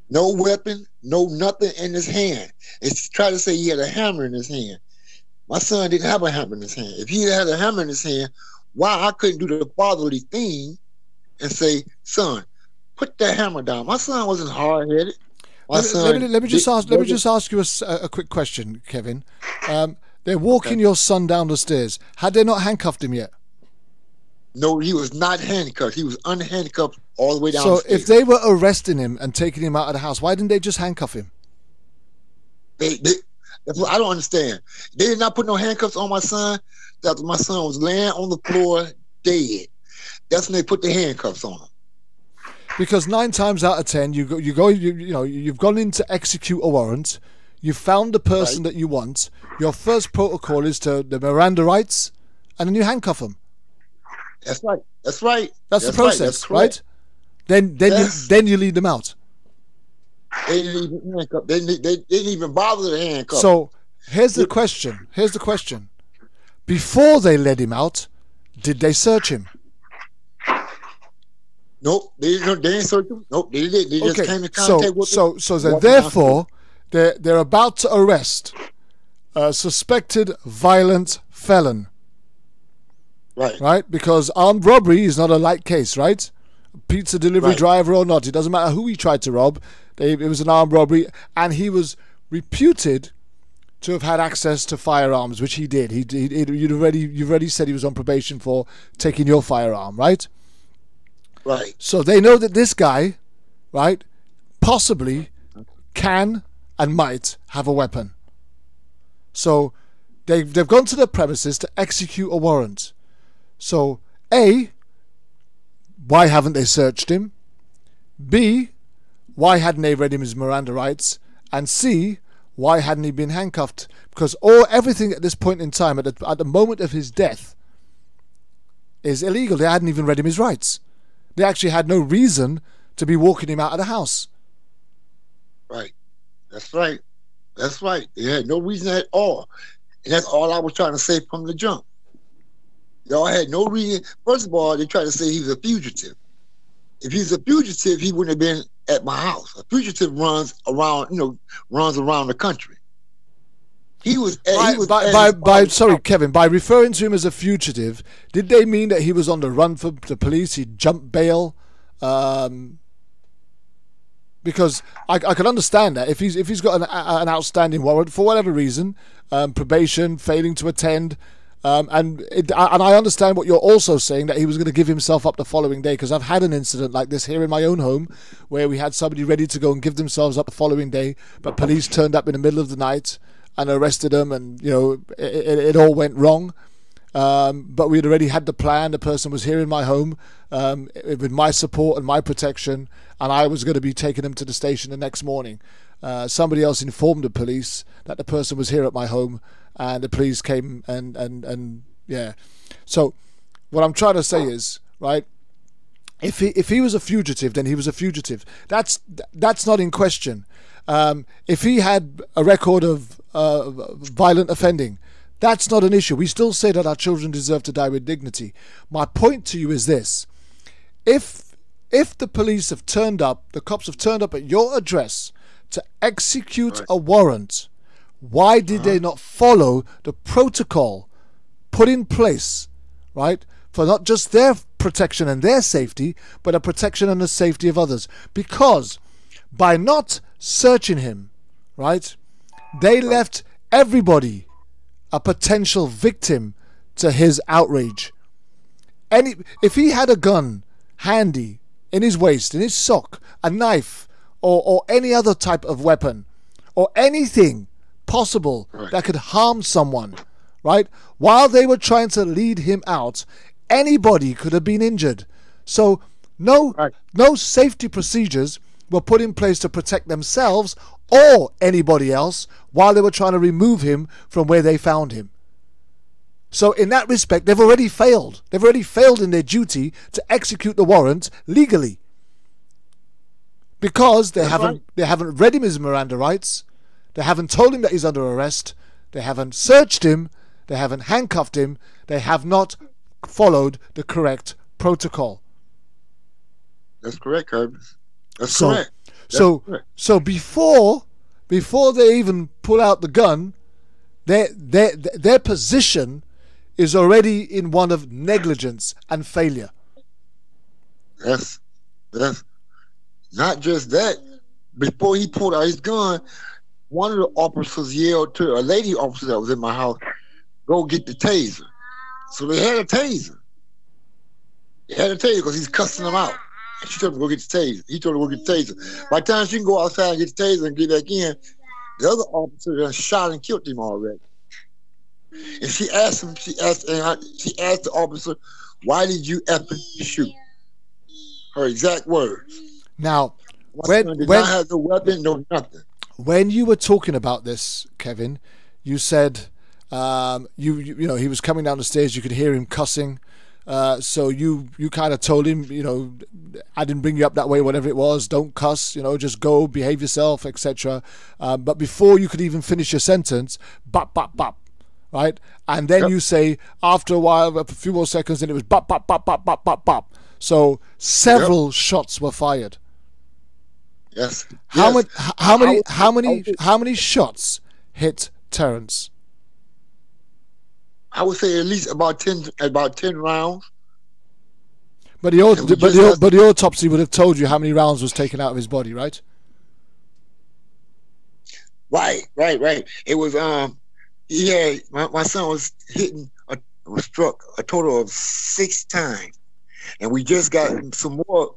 Speaker 11: No weapon, no nothing in his hand. It's trying to say he had a hammer in his hand. My son didn't have a hammer in his hand. If he had a hammer in his hand, why I couldn't do the fatherly thing and say, son, put that hammer down. My son wasn't hard-headed.
Speaker 5: Let me just ask you a quick question, Kevin. They're walking your son down the stairs. Had they not handcuffed him yet?
Speaker 11: No, he was not handcuffed. He was unhandcuffed all the way down
Speaker 5: so
Speaker 11: the stairs.
Speaker 5: If they were arresting him and taking him out of the house, why didn't they just handcuff him?
Speaker 11: That's what I don't understand. They did not put no handcuffs on my son. After my son was laying on the floor dead, that's when they put the handcuffs on him.
Speaker 5: Because 9 times out of 10, you've gone in to execute a warrant. You've found the person that you want. Your first protocol is to the Miranda rights, and then you handcuff them.
Speaker 11: That's right. That's right.
Speaker 5: That's the process, right? Then you lead them out.
Speaker 11: They didn't even bother to handcuff.
Speaker 5: So here's the question. Before they led him out, did they search him?
Speaker 11: Nope. They didn't search him. Nope. They didn't. They just came in contact with him.
Speaker 5: So therefore, they're about to arrest a suspected violent felon. Right? Because armed robbery is not a light case, right? Pizza delivery driver or not, it doesn't matter who he tried to rob. It was an armed robbery, and he was reputed to have had access to firearms, which he did. You've already said he was on probation for taking your firearm, right?
Speaker 11: Right.
Speaker 5: So they know that this guy, right, possibly can and might have a weapon. So they've gone to the premises to execute a warrant. So A, why haven't they searched him? B, why hadn't they read him his Miranda rights? And C, why hadn't he been handcuffed? Because everything at this point in time, at the moment of his death, is illegal. They hadn't even read him his rights. They actually had no reason to be walking him out of the house.
Speaker 11: Right. That's right. That's right. They had no reason at all. And that's all I was trying to say from the jump. Y'all had no reason. First of all, they tried to say he was a fugitive. If he's a fugitive, he wouldn't have been at my house. A fugitive runs around the country.
Speaker 5: Kevin, by referring to him as a fugitive, did they mean that he was on the run for the police? He jumped bail? Because I can understand that if he's got an outstanding warrant for whatever reason, probation, failing to attend, And I understand what you're also saying, that he was going to give himself up the following day, because I've had an incident like this here in my own home where we had somebody ready to go and give themselves up the following day, but police turned up in the middle of the night and arrested them, and it all went wrong. But we'd already had the plan. The person was here in my home with my support and my protection, and I was going to be taking them to the station the next morning. Somebody else informed the police that the person was here at my home, and the police came and yeah. So what I'm trying to say is, right, if he was a fugitive, then he was a fugitive. That's not in question. If he had a record of violent offending, that's not an issue. We still say that our children deserve to die with dignity. My point to you is this: if the police have turned up, the cops have turned up at your address to execute a warrant, why did they not follow the protocol put in place, right, for not just their protection and their safety, but the protection and the safety of others? Because by not searching him, right, they left everybody a potential victim to his outrage. If he had a gun handy in his waist, in his sock, a knife, or any other type of weapon, or anything possible that could harm someone, right, while they were trying to lead him out, anybody could have been injured. So no safety procedures were put in place to protect themselves or anybody else while they were trying to remove him from where they found him. So in that respect, they've already failed. They've already failed in their duty to execute the warrant legally, because they haven't read him his Miranda rights. They haven't told him that he's under arrest. They haven't searched him. They haven't handcuffed him. They have not followed the correct protocol.
Speaker 11: That's correct, Curtis. That's correct.
Speaker 5: So before they even pull out the gun, their position is already in one of negligence and failure.
Speaker 11: Yes. Not just that. Before he pulled out his gun, one of the officers yelled to a lady officer that was in my house, "Go get the taser." So they had a taser. They had a taser because he's cussing them out. She told him to go get the taser. He told her to go get the taser. By the time she can go outside and get the taser and get back in, the other officer done shot and killed him already. And she asked the officer, "Why did you effing shoot?" Her exact words.
Speaker 5: Now,
Speaker 11: when did not have no weapon, no nothing.
Speaker 5: When you were talking about this, Kevin, you said you know he was coming down the stairs. You could hear him cussing. So you kind of told him, I didn't bring you up that way, whatever it was. Don't cuss, just go, behave yourself, etc. But before you could even finish your sentence, bop, bop, bop, right? And then you say, after a while, a few more seconds, and it was bop, bop, bop, bop, bop, bop, bop. So several shots were fired.
Speaker 11: Yes.
Speaker 5: How many shots hit Terrence?
Speaker 11: I would say at least about 10 rounds.
Speaker 5: But the autopsy would have told you how many rounds was taken out of his body, right?
Speaker 11: Right. It was my son was struck a total of 6 times, and we just got some more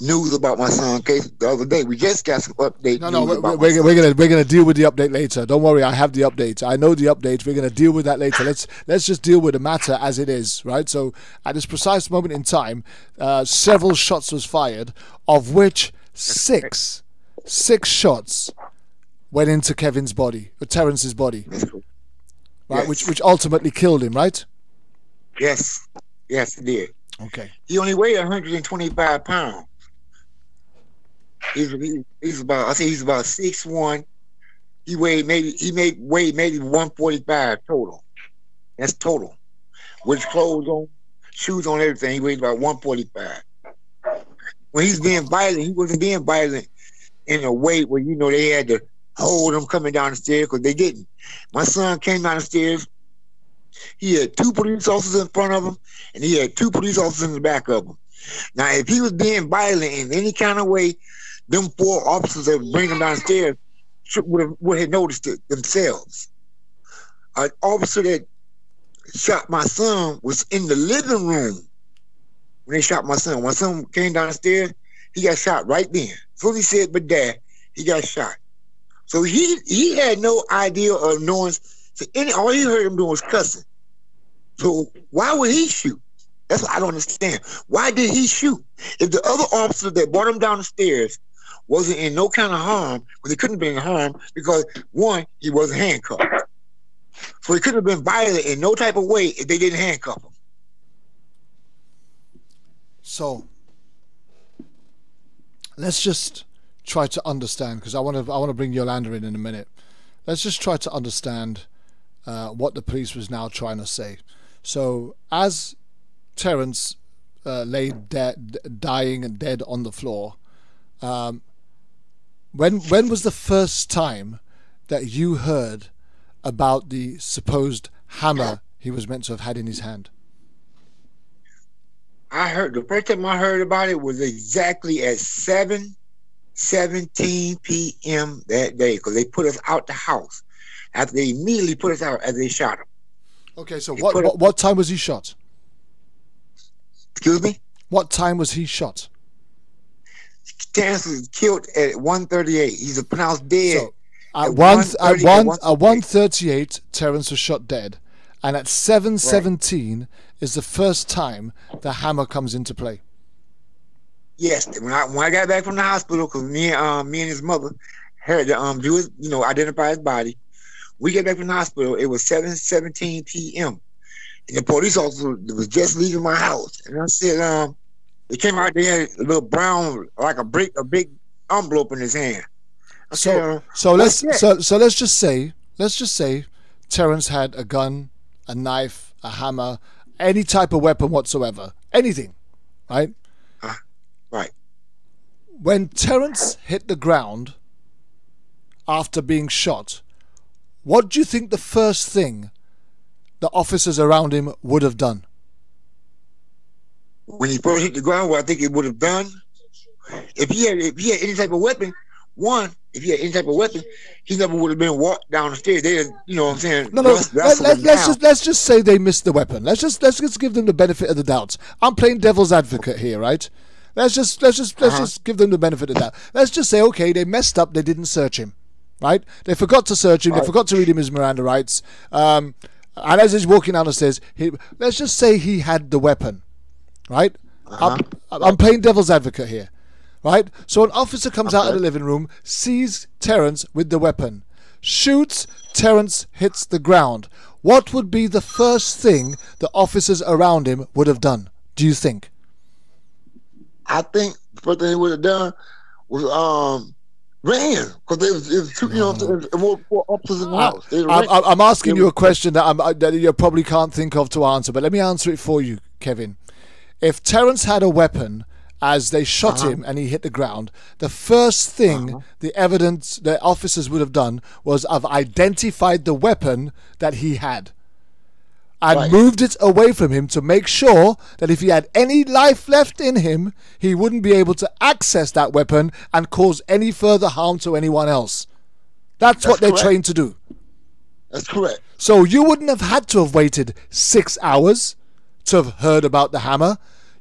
Speaker 11: news about my son's case the other day. We just got some update.
Speaker 5: We're gonna deal with the update later. Don't worry, I have the update. I know the update. We're gonna deal with that later. Let's just deal with the matter as it is, right? So at this precise moment in time, several shots was fired, of which six shots went into Kevin's body, or Terrence's body, right? Yes. Which ultimately killed him, right?
Speaker 11: Yes, it did.
Speaker 5: Okay.
Speaker 11: He only weighed 125 pounds. He's about 6'1". He weighed maybe 145 total. That's total. With clothes on, shoes on, everything. He weighed about 145. When he's being violent, he wasn't being violent in a way where they had to hold him coming down the stairs, because they didn't. My son came down the stairs. He had 2 police officers in front of him, and he had 2 police officers in the back of him. Now, if he was being violent in any kind of way, them 4 officers that would bring him downstairs would have noticed it themselves. an officer that shot my son was in the living room when they shot my son. When my son came downstairs, he got shot right then. As soon as he said, "But Dad," he got shot. So he had no idea of knowing. So all he heard him doing was cussing. So why would he shoot? That's what I don't understand. Why did he shoot? If the other officer that brought him down the stairs wasn't in no kind of harm, well, he couldn't have been in harm because, one, he wasn't handcuffed. So he couldn't have been violent in no type of way if they didn't handcuff him.
Speaker 5: So let's just try to understand, because I want to bring Yolanda in a minute. Let's just try to understand what the police was now trying to say. So as Terence lay dying and dead on the floor, when was the first time that you heard about the supposed hammer he was meant to have had in his hand?
Speaker 11: The first time I heard about it was exactly at 7:17 p.m. that day, because they put us out the house after they immediately put us out as they shot him.
Speaker 5: Okay, so what time was he shot?
Speaker 11: Excuse me?
Speaker 5: What time was he shot?
Speaker 11: Terence was killed at 1:38. He's pronounced dead. So
Speaker 5: at 1:38, Terence was shot dead, and at 7:17 is the first time the hammer comes into play.
Speaker 11: Yes, when I got back from the hospital, because me and his mother had to identify his body. We get back from the hospital. It was 7:17 p.m. and the police officer was just leaving my house, and I said, they came out there, a little brown, like a big envelope in his hand.
Speaker 5: So let's just say Terence had a gun, a knife, a hammer, any type of weapon whatsoever, anything, right?
Speaker 11: Right.
Speaker 5: When Terence hit the ground after being shot, what do you think the first thing the officers around him would have done?
Speaker 11: When he first hit the ground, what I think he would have done, if he had any type of weapon, he never would have been walked down the stairs. They, you know what I'm saying?
Speaker 5: No. Let's just say they missed the weapon. Let's just give them the benefit of the doubt. I'm playing devil's advocate here, right? Let's just give them the benefit of the doubt. Let's just say, okay, they messed up. They didn't search him, right? They forgot to search him. Right. They forgot to read him his Miranda rights. And as he's walking down the stairs, let's just say he had the weapon, right? I'm playing devil's advocate here. Right? So an officer comes out of the living room, sees Terence with the weapon, shoots, Terence hits the ground. What would be the first thing the officers around him would have done, do you think?
Speaker 11: I think the first thing they would have done was ran, because it was two, more officers in the house.
Speaker 5: I'm asking you a question that you probably can't think of to answer, but let me answer it for you, Kevin. If Terence had a weapon as they shot him and he hit the ground, the first thing the officers would have done was have identified the weapon that he had and moved it away from him to make sure that if he had any life left in him, he wouldn't be able to access that weapon and cause any further harm to anyone else. That's what they're trained to do.
Speaker 11: That's correct.
Speaker 5: So you wouldn't have had to have waited 6 hours to have heard about the hammer.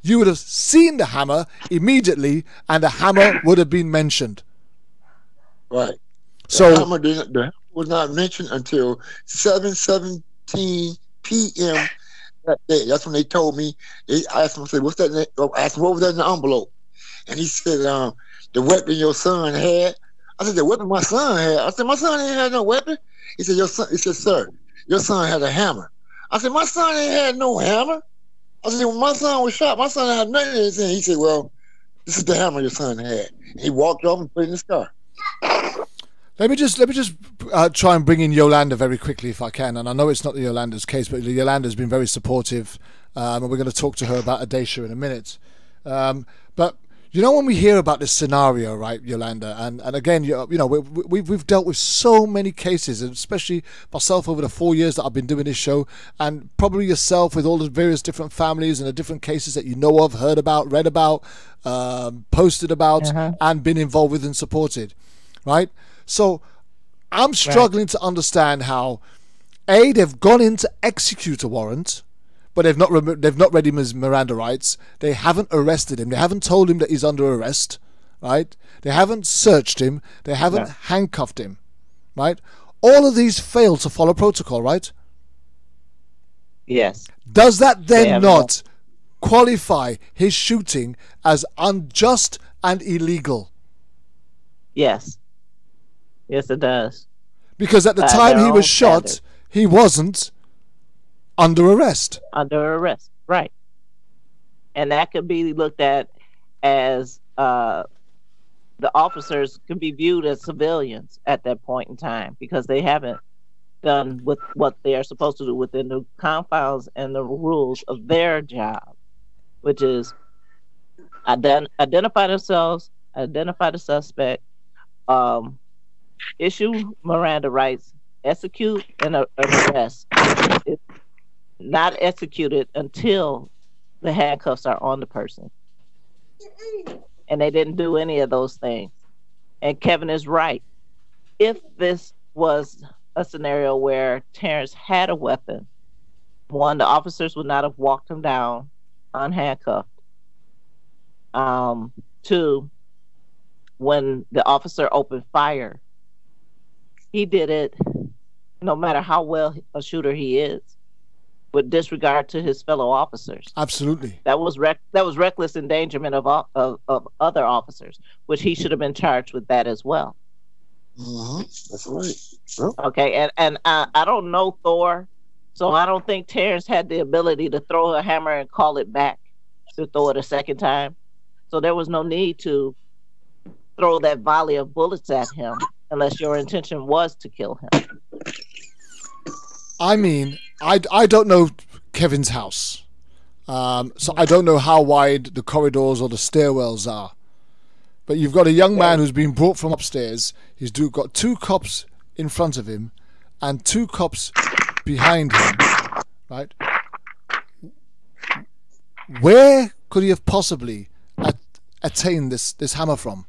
Speaker 5: You would have seen the hammer immediately, and the hammer would have been mentioned.
Speaker 11: Right.
Speaker 5: So
Speaker 11: the hammer was not mentioned until 7:17 p.m. that day. That's when they told me. They asked him, "What's that?" I asked him, "What was that in the envelope?" And he said, "The weapon your son had." I said, "The weapon my son had." I said, "My son ain't had no weapon." He said, "Your son." He said, "Sir, your son had a hammer." I said, "My son ain't had no hammer." I said, "When my son was shot, my son had nothing in his hand." He said, "Well, this is the hammer your son had." And he walked off and put it in his car.
Speaker 5: Let me just try and bring in Yolanda very quickly if I can. And I know it's not Yolanda's case, but Yolanda's been very supportive, and we're going to talk to her about Adesha in a minute. But you know, when we hear about this scenario, right, Yolanda, and again, we've dealt with so many cases, and especially myself over the 4 years that I've been doing this show, and probably yourself with all the various different families and the different cases that you know of, heard about, read about, posted about, and been involved with and supported, right? So I'm struggling to understand how They've gone in to execute a warrant, but they've not read him his Miranda rights. They haven't arrested him. They haven't told him that he's under arrest, right? They haven't searched him. They haven't handcuffed him, right? All of these fail to follow protocol, right?
Speaker 10: Yes.
Speaker 5: Does that then not qualify his shooting as unjust and illegal?
Speaker 10: Yes. Yes, it does.
Speaker 5: Because at the time he was shot, he wasn't under arrest.
Speaker 10: Under arrest, right. And that could be looked at as the officers can be viewed as civilians at that point in time because they haven't done with what they are supposed to do within the confines and the rules of their job, which is identify themselves, identify the suspect, issue Miranda rights, execute an arrest. It's not executed until the handcuffs are on the person. And they didn't do any of those things. And Kevin is right. If this was a scenario where Terrence had a weapon, one, the officers would not have walked him down unhandcuffed. Two, when the officer opened fire, he did it, no matter how well a shooter he is, with disregard to his fellow officers.
Speaker 5: Absolutely.
Speaker 10: That was reckless endangerment of other officers, which he should have been charged with that as well.
Speaker 11: That's right.
Speaker 10: Okay, and I don't know Thor, so I don't think Terrence had the ability to throw a hammer and call it back to throw it a second time. So there was no need to throw that volley of bullets at him unless your intention was to kill him.
Speaker 5: I mean, I don't know Kevin's house. So I don't know how wide the corridors or the stairwells are. But you've got a young man who's been brought from upstairs. He's got two cops in front of him and two cops behind him, right? Where could he have possibly attained this hammer from?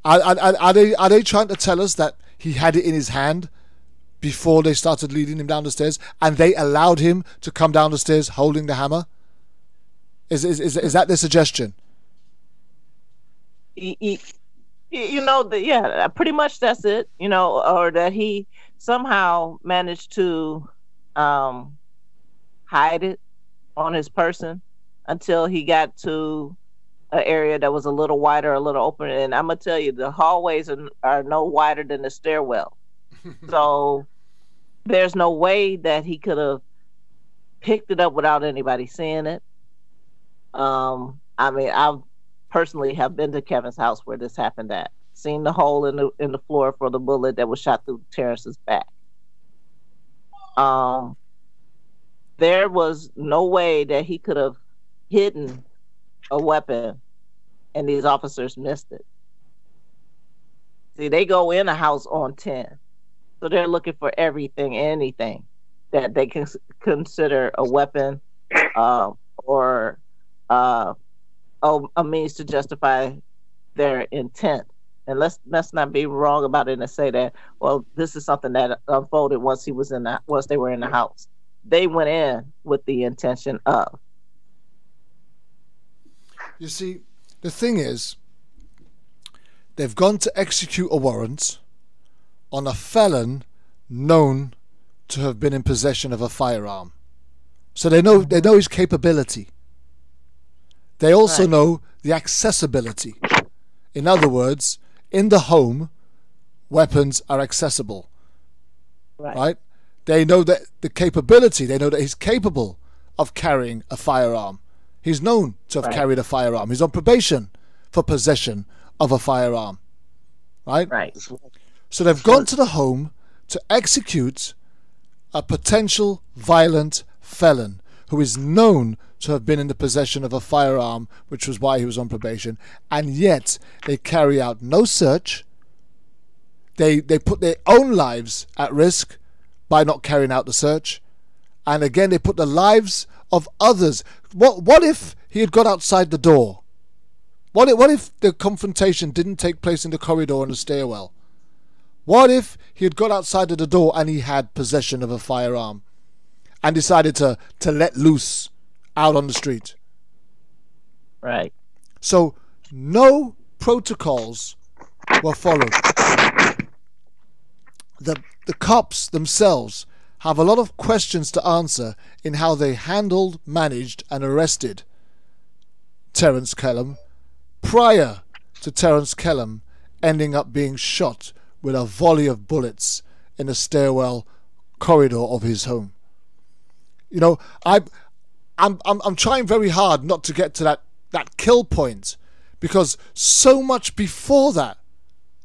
Speaker 5: Are they trying to tell us that he had it in his hand before they started leading him down the stairs, and they allowed him to come down the stairs holding the hammer? Is that the suggestion?
Speaker 10: You know, pretty much that's it. You know, or that he somehow managed to hide it on his person until he got to an area that was a little wider, a little open. And I'm gonna tell you, the hallways are no wider than the stairwell. So there's no way that he could have picked it up without anybody seeing it. I mean, I personally have been to Kevin's house where this happened at, seen the hole in the floor for the bullet that was shot through Terrence's back. There was no way that he could have hidden a weapon and these officers missed it. See, they go in a house on 10. So they're looking for everything, anything that they can consider a weapon or a means to justify their intent. And let's not be wrong about it and say that, well, this is something that unfolded once they were in the house. They went in with the intention of.
Speaker 5: You see, the thing is, they've gone to execute a warrant on a felon known to have been in possession of a firearm. So they know his capability. They also know the accessibility. In other words, in the home, weapons are accessible. Right? They know that the capability, they know that he's capable of carrying a firearm. He's known to have carried a firearm. He's on probation for possession of a firearm. Right? So they've gone to the home to execute a potential violent felon who is known to have been in the possession of a firearm, which was why he was on probation, and yet they carry out no search. They put their own lives at risk by not carrying out the search, and again they put the lives of others. What if he had got outside the door? What if the confrontation didn't take place in the corridor and the stairwell? What if he had got outside of the door and he had possession of a firearm and decided to let loose out on the street?
Speaker 10: Right.
Speaker 5: So no protocols were followed. The cops themselves have a lot of questions to answer in how they handled, managed and arrested Terence Kellom prior to Terence Kellom ending up being shot with a volley of bullets in the stairwell corridor of his home. You know, I'm trying very hard not to get to that kill point, because so much before that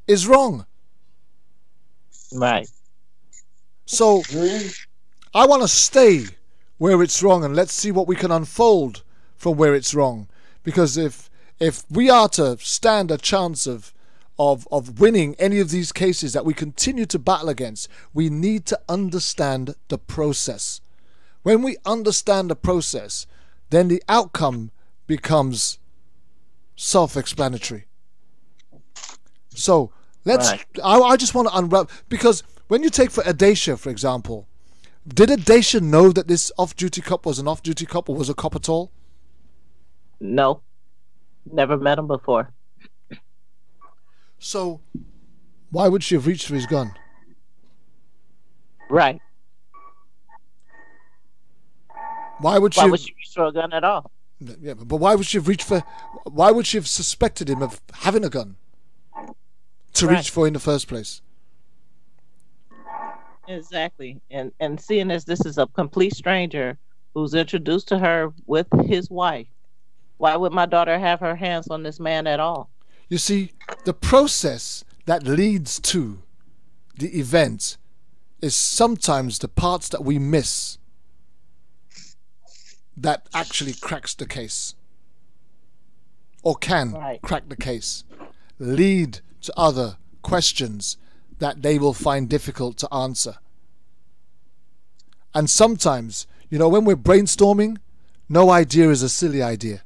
Speaker 5: is wrong.
Speaker 10: Right.
Speaker 5: So I want to stay where it's wrong, and let's see what we can unfold from where it's wrong. Because if we are to stand a chance of winning any of these cases that we continue to battle against, we need to understand the process. When we understand the process, then the outcome becomes self-explanatory. So let's. Right. I just want to unwrap, because when you take for Adacia, for example, did Adacia know that this off-duty cop was an off-duty cop or was a cop at all?
Speaker 10: No, never met him before.
Speaker 5: So why would she have reached for his gun?
Speaker 10: Right.
Speaker 5: Why would she
Speaker 10: reach for a gun at all?
Speaker 5: Yeah, but why would she have reached for? Why would she have suspected him of having a gun to reach for in the first place?
Speaker 10: Exactly. And seeing as this is a complete stranger who's introduced to her with his wife, why would my daughter have her hands on this man at all?
Speaker 5: You see, the process that leads to the event is sometimes the parts that we miss that actually cracks the case, or can crack the case, lead to other questions that they will find difficult to answer. And sometimes, you know, when we're brainstorming, no idea is a silly idea.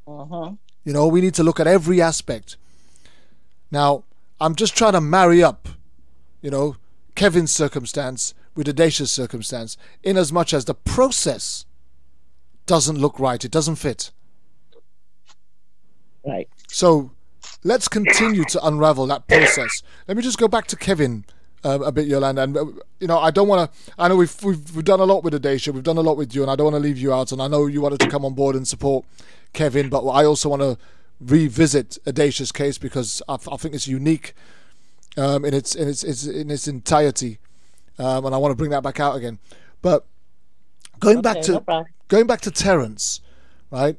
Speaker 5: You know, we need to look at every aspect. Now, I'm just trying to marry up, you know, Kevin's circumstance with Adacia's circumstance, in as much as the process doesn't look right, it doesn't fit.
Speaker 10: Right.
Speaker 5: So let's continue to unravel that process. Let me just go back to Kevin a bit, Yolanda. And you know, I don't want to. I know we've done a lot with Adacia, we've done a lot with you, and I don't want to leave you out. And I know you wanted to come on board and support Kevin, but I also want to revisit Adacia's case, because I think it's unique in its entirety, and I want to bring that back out again. But going back to Terence, right?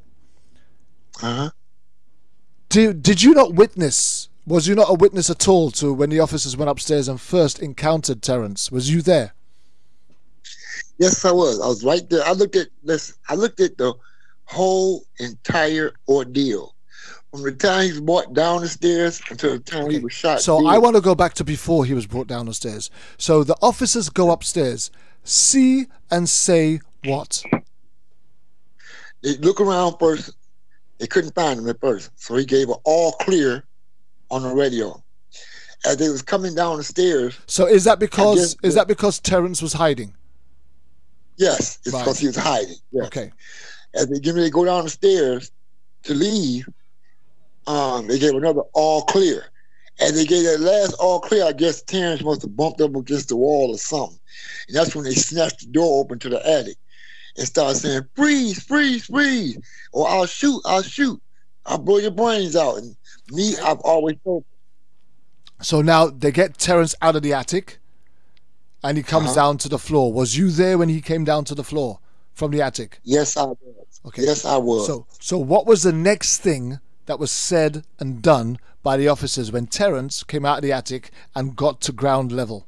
Speaker 5: Did you not witness? Was you not a witness at all to when the officers went upstairs and first encountered Terence? Was you there?
Speaker 11: Yes, I was. I was right there. I looked at the whole entire ordeal, from the time he was brought down the stairs until the time he was shot.
Speaker 5: So I want to go back to before he was brought down the stairs. So the officers go upstairs, see and say what?
Speaker 11: They look around first. They couldn't find him at first, so he gave an all clear on the radio. As they was coming down the stairs.
Speaker 5: So is that because Terence was hiding?
Speaker 11: Yes, it's because he was hiding. Yes.
Speaker 5: Okay.
Speaker 11: As they get ready to go down the stairs to leave, they gave another all clear. As they gave that last all clear, I guess Terence must have bumped up against the wall or something. And that's when they snatched the door open to the attic and started saying, "Freeze, freeze, freeze, or I'll shoot, I'll blow your brains out." And me, I've always told.
Speaker 5: So now they get Terence out of the attic, and he comes down to the floor. Was you there when he came down to the floor from the attic?
Speaker 11: Yes, I was.
Speaker 5: Okay.
Speaker 11: Yes, I was.
Speaker 5: So what was the next thing that was said and done by the officers when Terence came out of the attic and got to ground level?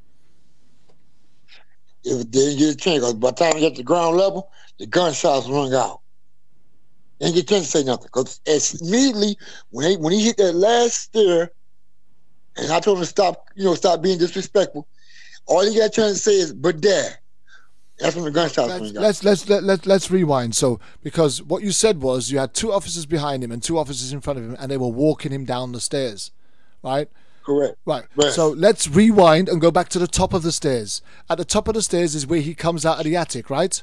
Speaker 11: If they didn't get a chance, because by the time he got to ground level, the gunshots rung out. They didn't get a chance to say nothing, because immediately when he hit that last stair, and I told him to stop being disrespectful, all he got a chance to say is, "But Dad." That's when the gunshots rang out.
Speaker 5: Let's rewind. So, because what you said was you had two officers behind him and two officers in front of him, and they were walking him down the stairs, right?
Speaker 11: Correct.
Speaker 5: Right.
Speaker 11: Yes.
Speaker 5: So let's rewind and go back to the top of the stairs. At the top of the stairs is where he comes out of the attic, right?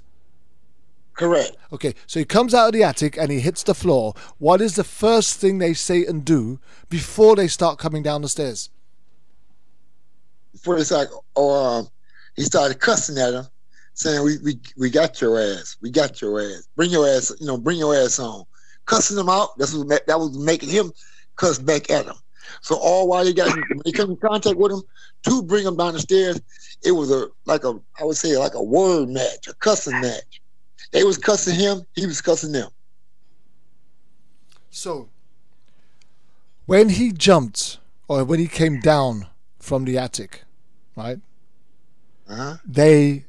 Speaker 11: Correct.
Speaker 5: Okay, so he comes out of the attic and he hits the floor. What is the first thing they say and do before they start coming down the stairs?
Speaker 11: Before it's like, he started cussing at him, saying, "We got your ass. We got your ass. Bring your ass. Bring your ass on." Cussing him out. That was making him cuss back at him. So all while when they come in contact with him to bring him down the stairs, it was I would say like a word match, a cussing match. They was cussing him, he was cussing them.
Speaker 5: So when he jumped or when he came down from the attic, right? They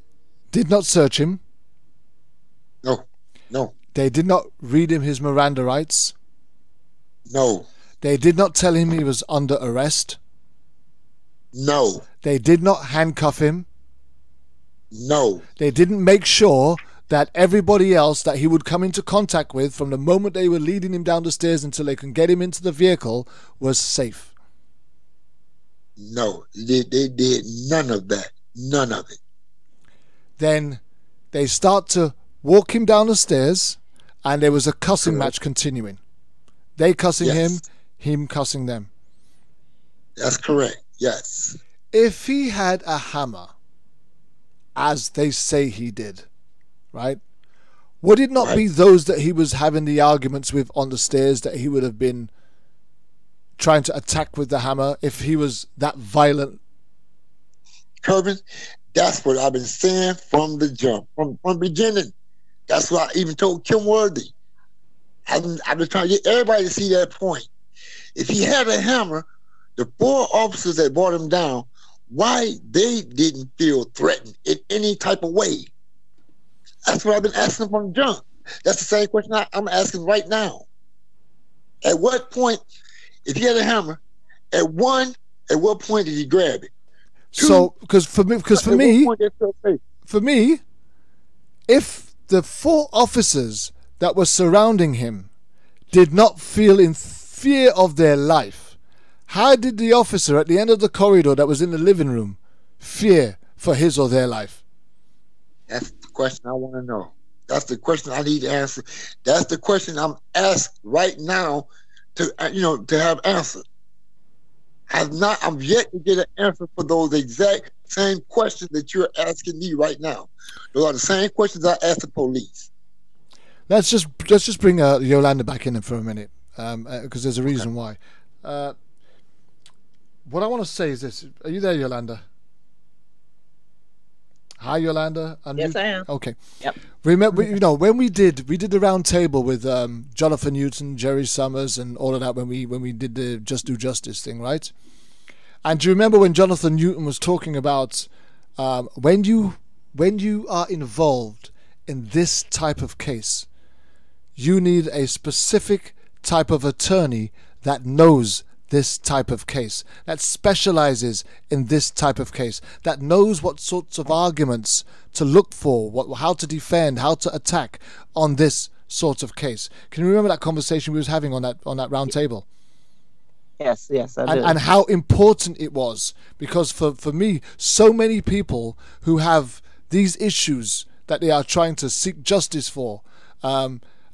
Speaker 5: did not search him.
Speaker 11: No.
Speaker 5: They did not read him his Miranda rights.
Speaker 11: No.
Speaker 5: They did not tell him he was under arrest.
Speaker 11: No.
Speaker 5: They did not handcuff him.
Speaker 11: No.
Speaker 5: They didn't make sure that everybody else that he would come into contact with from the moment they were leading him down the stairs until they can get him into the vehicle was safe.
Speaker 11: No. They did none of that. None of it.
Speaker 5: Then they start to walk him down the stairs and there was a cussing match continuing. They cussing him cussing them.
Speaker 11: That's correct. Yes.
Speaker 5: If he had a hammer, as they say he did, right? Would it not be those that he was having the arguments with on the stairs that he would have been trying to attack with the hammer if he was that violent?
Speaker 11: Kerbin, that's what I've been saying from the jump, from the beginning. That's what I even told Kim Worthy. I've been trying to get everybody to see that point. If he had a hammer, the 4 officers that brought him down, why they didn't feel threatened in any type of way? That's what I've been asking from the jump. That's the same question I'm asking right now. At what point, if he had a hammer, at what point did he grab it?
Speaker 5: So, because for me, if the 4 officers that were surrounding him did not feel in fear of their life, how did the officer at the end of the corridor that was in the living room fear for his or their life?
Speaker 11: That's the question I want to know. That's the question I need to answer. That's the question I'm asked right now to have answered. I'm yet to get an answer for those exact same questions that you're asking me right now. Those are the same questions I asked the police.
Speaker 5: Let's just bring Yolanda back in for a minute, because there's a reason why. What I want to say is this: are you there, Yolanda? Hi, Yolanda.
Speaker 10: Yes, I am.
Speaker 5: Okay.
Speaker 10: Yep.
Speaker 5: Remember, when we did the round table with Jonathan Newton, Jerry Summers, and all of that when we did the Just Do Justice thing, right? And do you remember when Jonathan Newton was talking about when you are involved in this type of case, you need a specific type of attorney that knows this type of case, that specializes in this type of case, that knows what sorts of arguments to look for, how to defend, how to attack on this sort of case. Can you remember that conversation we was having on that round table?
Speaker 10: Yes, I do.
Speaker 5: And how important it was, because for me, so many people who have these issues that they are trying to seek justice for,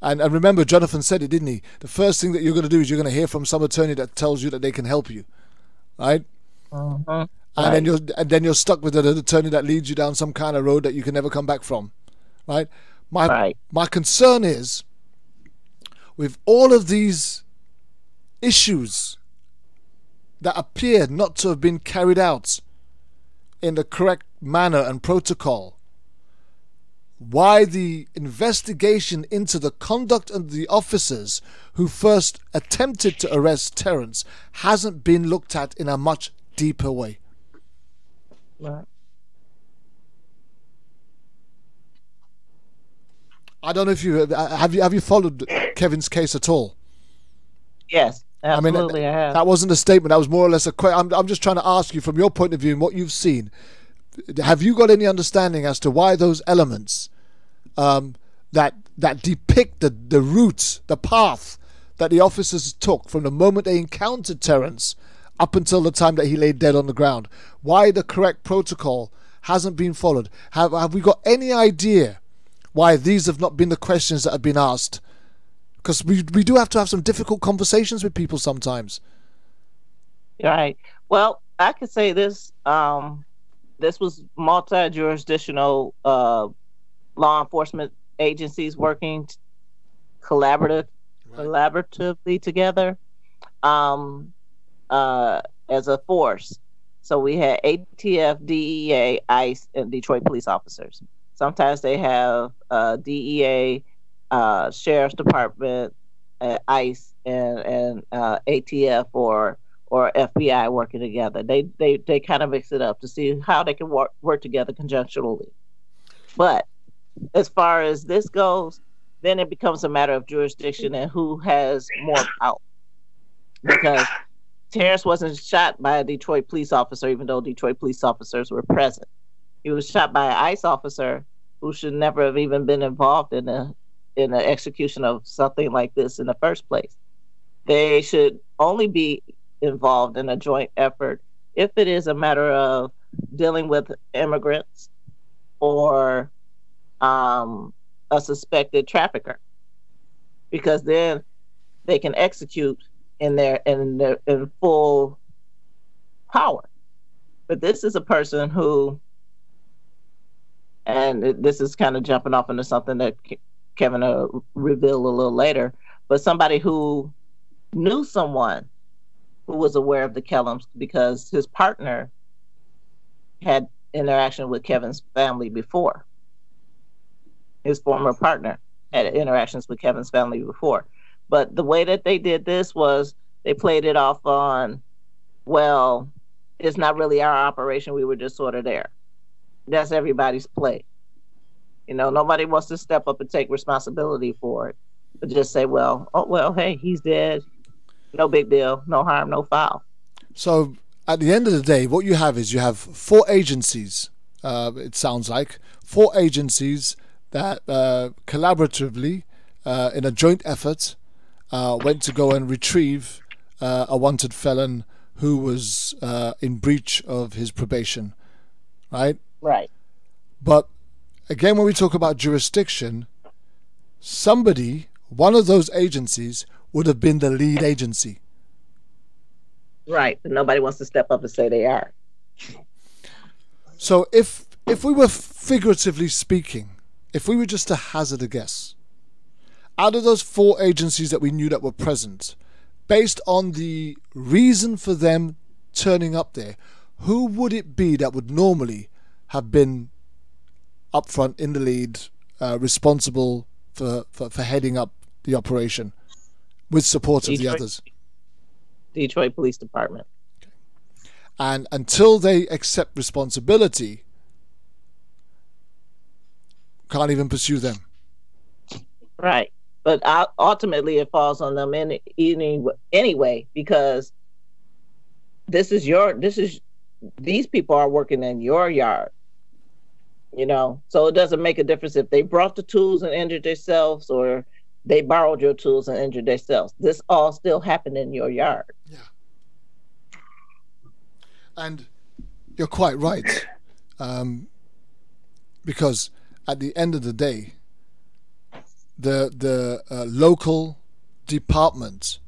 Speaker 5: and remember, Jonathan said it, didn't he? The first thing that you're going to do is you're going to hear from some attorney that tells you that they can help you, right?
Speaker 10: Uh-huh.
Speaker 5: And then you're stuck with an attorney that leads you down some kind of road that you can never come back from, right? My concern is, with all of these issues that appear not to have been carried out in the correct manner and protocol, why the investigation into the conduct of the officers who first attempted to arrest Terrence hasn't been looked at in a much deeper way.
Speaker 10: Right.
Speaker 5: I don't know if you have you followed Kevin's case at all?
Speaker 10: Yes, absolutely. I have.
Speaker 5: That wasn't a statement. That was more or less a question. I'm just trying to ask you from your point of view and what you've seen. Have you got any understanding as to why those elements that depict the route, the path that the officers took from the moment they encountered Terrence up until the time that he lay dead on the ground. Why the correct protocol hasn't been followed? Have we got any idea why these have not been the questions that have been asked? Because we do have to have some difficult conversations with people sometimes.
Speaker 10: Right. Well, I could say this. This was multi-jurisdictional law enforcement agencies working collaboratively together as a force. So we had ATF, DEA, ICE, and Detroit police officers. Sometimes they have DEA, Sheriff's Department, ICE, and ATF or FBI working together. They kind of mix it up to see how they can work together conjunctionally. But as far as this goes, then it becomes a matter of jurisdiction and who has more power. Because Terrence wasn't shot by a Detroit police officer, even though Detroit police officers were present. He was shot by an ICE officer who should never have even been involved in the execution of something like this in the first place. They should only be involved in a joint effort if it is a matter of dealing with immigrants or a suspected trafficker, because then they can execute in full power. But this is a person who, and this is kind of jumping off into something that Kevin will reveal a little later, but somebody who knew someone who was aware of the Kelloms because his partner had interaction with Kevin's family before. His former partner had interactions with Kevin's family before. But the way that they did this was they played it off on, well, it's not really our operation. We were just sort of there. That's everybody's play. You know, nobody wants to step up and take responsibility for it, but just say, well, hey, he's dead. No big deal. No harm, no foul.
Speaker 5: So at the end of the day, what you have is you have four agencies, it sounds like, four agencies that collaboratively, in a joint effort, went to go and retrieve a wanted felon who was in breach of his probation, right?
Speaker 10: Right.
Speaker 5: But again, when we talk about jurisdiction, one of those agencies would have been the lead agency.
Speaker 10: Right, but nobody wants to step up and say they are.
Speaker 5: So if we were figuratively speaking, if we were just to hazard a guess, out of those four agencies that we knew that were present, based on the reason for them turning up there, who would it be that would normally have been up front in the lead, responsible for heading up the operation with support of the others?
Speaker 10: Detroit Police Department.
Speaker 5: Okay. And until they accept responsibility, can't even pursue them.
Speaker 10: Right. But ultimately it falls on them anyway, because these people are working in your yard, you know, so it doesn't make a difference if they brought the tools and injured themselves or they borrowed your tools and injured themselves. This all still happened in your yard.
Speaker 5: Yeah. And you're quite right. Because at the end of the day, the local department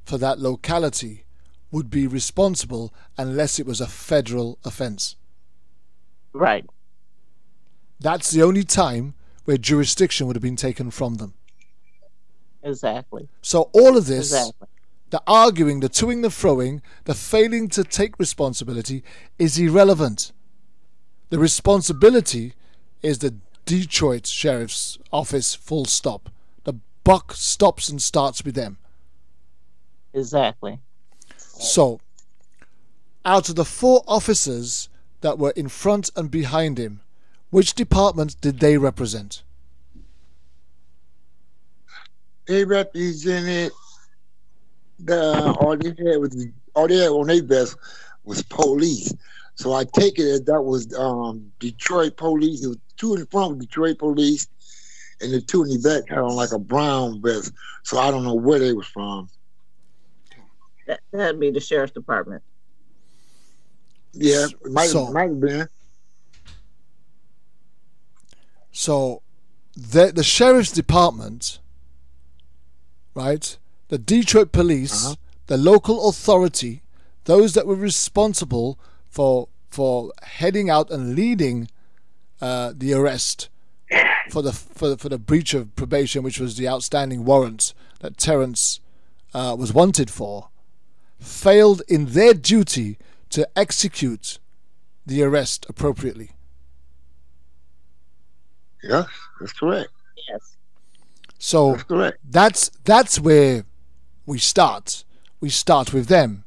Speaker 5: for that locality would be responsible unless it was a federal offense.
Speaker 10: Right.
Speaker 5: That's the only time where jurisdiction would have been taken from them.
Speaker 10: Exactly.
Speaker 5: So all of this, the arguing, the toing, the froing, the failing to take responsibility is irrelevant. The responsibility is the Detroit Sheriff's Office, full stop. The buck stops and starts with them.
Speaker 10: Exactly.
Speaker 5: So, out of the four officers that were in front and behind him, which department did they represent?
Speaker 11: They represented all they had on their vest was police. So I take it that was Detroit police. There was two in front with Detroit police, and the two in the back had on like a brown vest. So I don't know where they was from.
Speaker 10: That'd be the Sheriff's Department.
Speaker 11: Yeah, might have been.
Speaker 5: So, the sheriff's department, right? The Detroit police, the local authority, those that were responsible for heading out and leading the arrest for the breach of probation, which was the outstanding warrant that Terrence was wanted for, failed in their duty to execute the arrest appropriately.
Speaker 11: Yeah, that's correct.
Speaker 10: Yes.
Speaker 5: So
Speaker 11: that's correct.
Speaker 5: That's where we start. We start with them,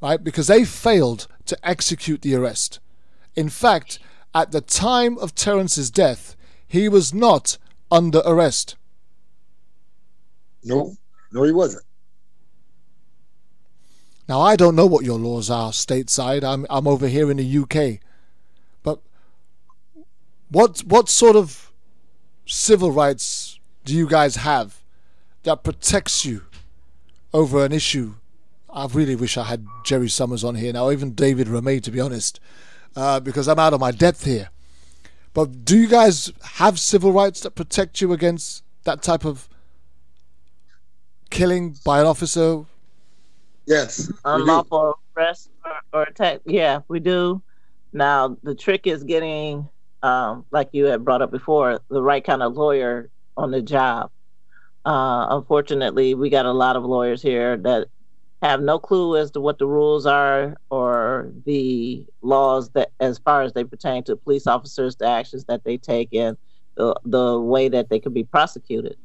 Speaker 5: right? Because they failed to execute the arrest. In fact, at the time of Terrence's death, he was not under arrest.
Speaker 11: No, he wasn't.
Speaker 5: Now, I don't know what your laws are stateside. I'm over here in the UK. But what sort of civil rights do you guys have that protects you over an issue? I really wish I had Jerry Summers on here now, even David Ramey, to be honest, because I'm out of my depth here. But do you guys have civil rights that protect you against that type of killing by an officer?
Speaker 11: Yes.
Speaker 10: Unlawful arrest or attack. Yeah, we do. Now, the trick is getting, like you had brought up before, the right kind of lawyer on the job. Unfortunately, we got a lot of lawyers here that have no clue as to what the rules are or the laws that, as far as they pertain to police officers, the actions that they take, and the way that they could be prosecuted.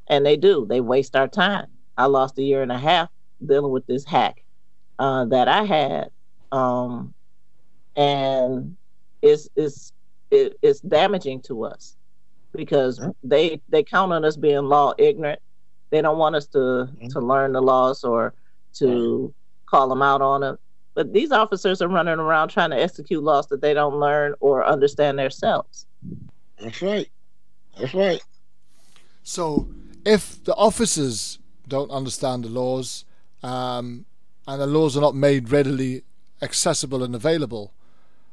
Speaker 10: And they do. They waste our time. I lost 1.5 years dealing with this hack that I had, and it's damaging to us because they count on us being law ignorant. They don't want us to learn the laws or to call them out on it. But these officers are running around trying to execute laws that they don't learn or understand themselves.
Speaker 11: That's right. That's right.
Speaker 5: So if the officers don't understand the laws, and the laws are not made readily accessible and available,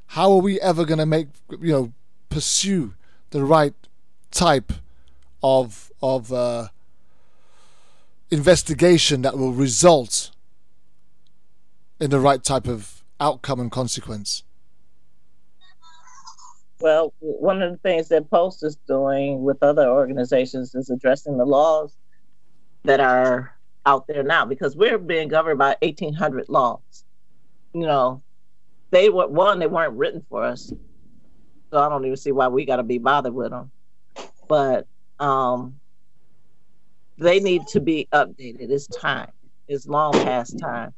Speaker 5: how are we ever going to pursue the right type of investigation that will result in the right type of outcome and consequence?
Speaker 10: Well, one of the things that Post is doing with other organizations is addressing the laws that are out there now, because we're being governed by 1,800 laws. You know, they weren't written for us, so I don't even see why we got to be bothered with them. But they need to be updated. It's time. It's long past time,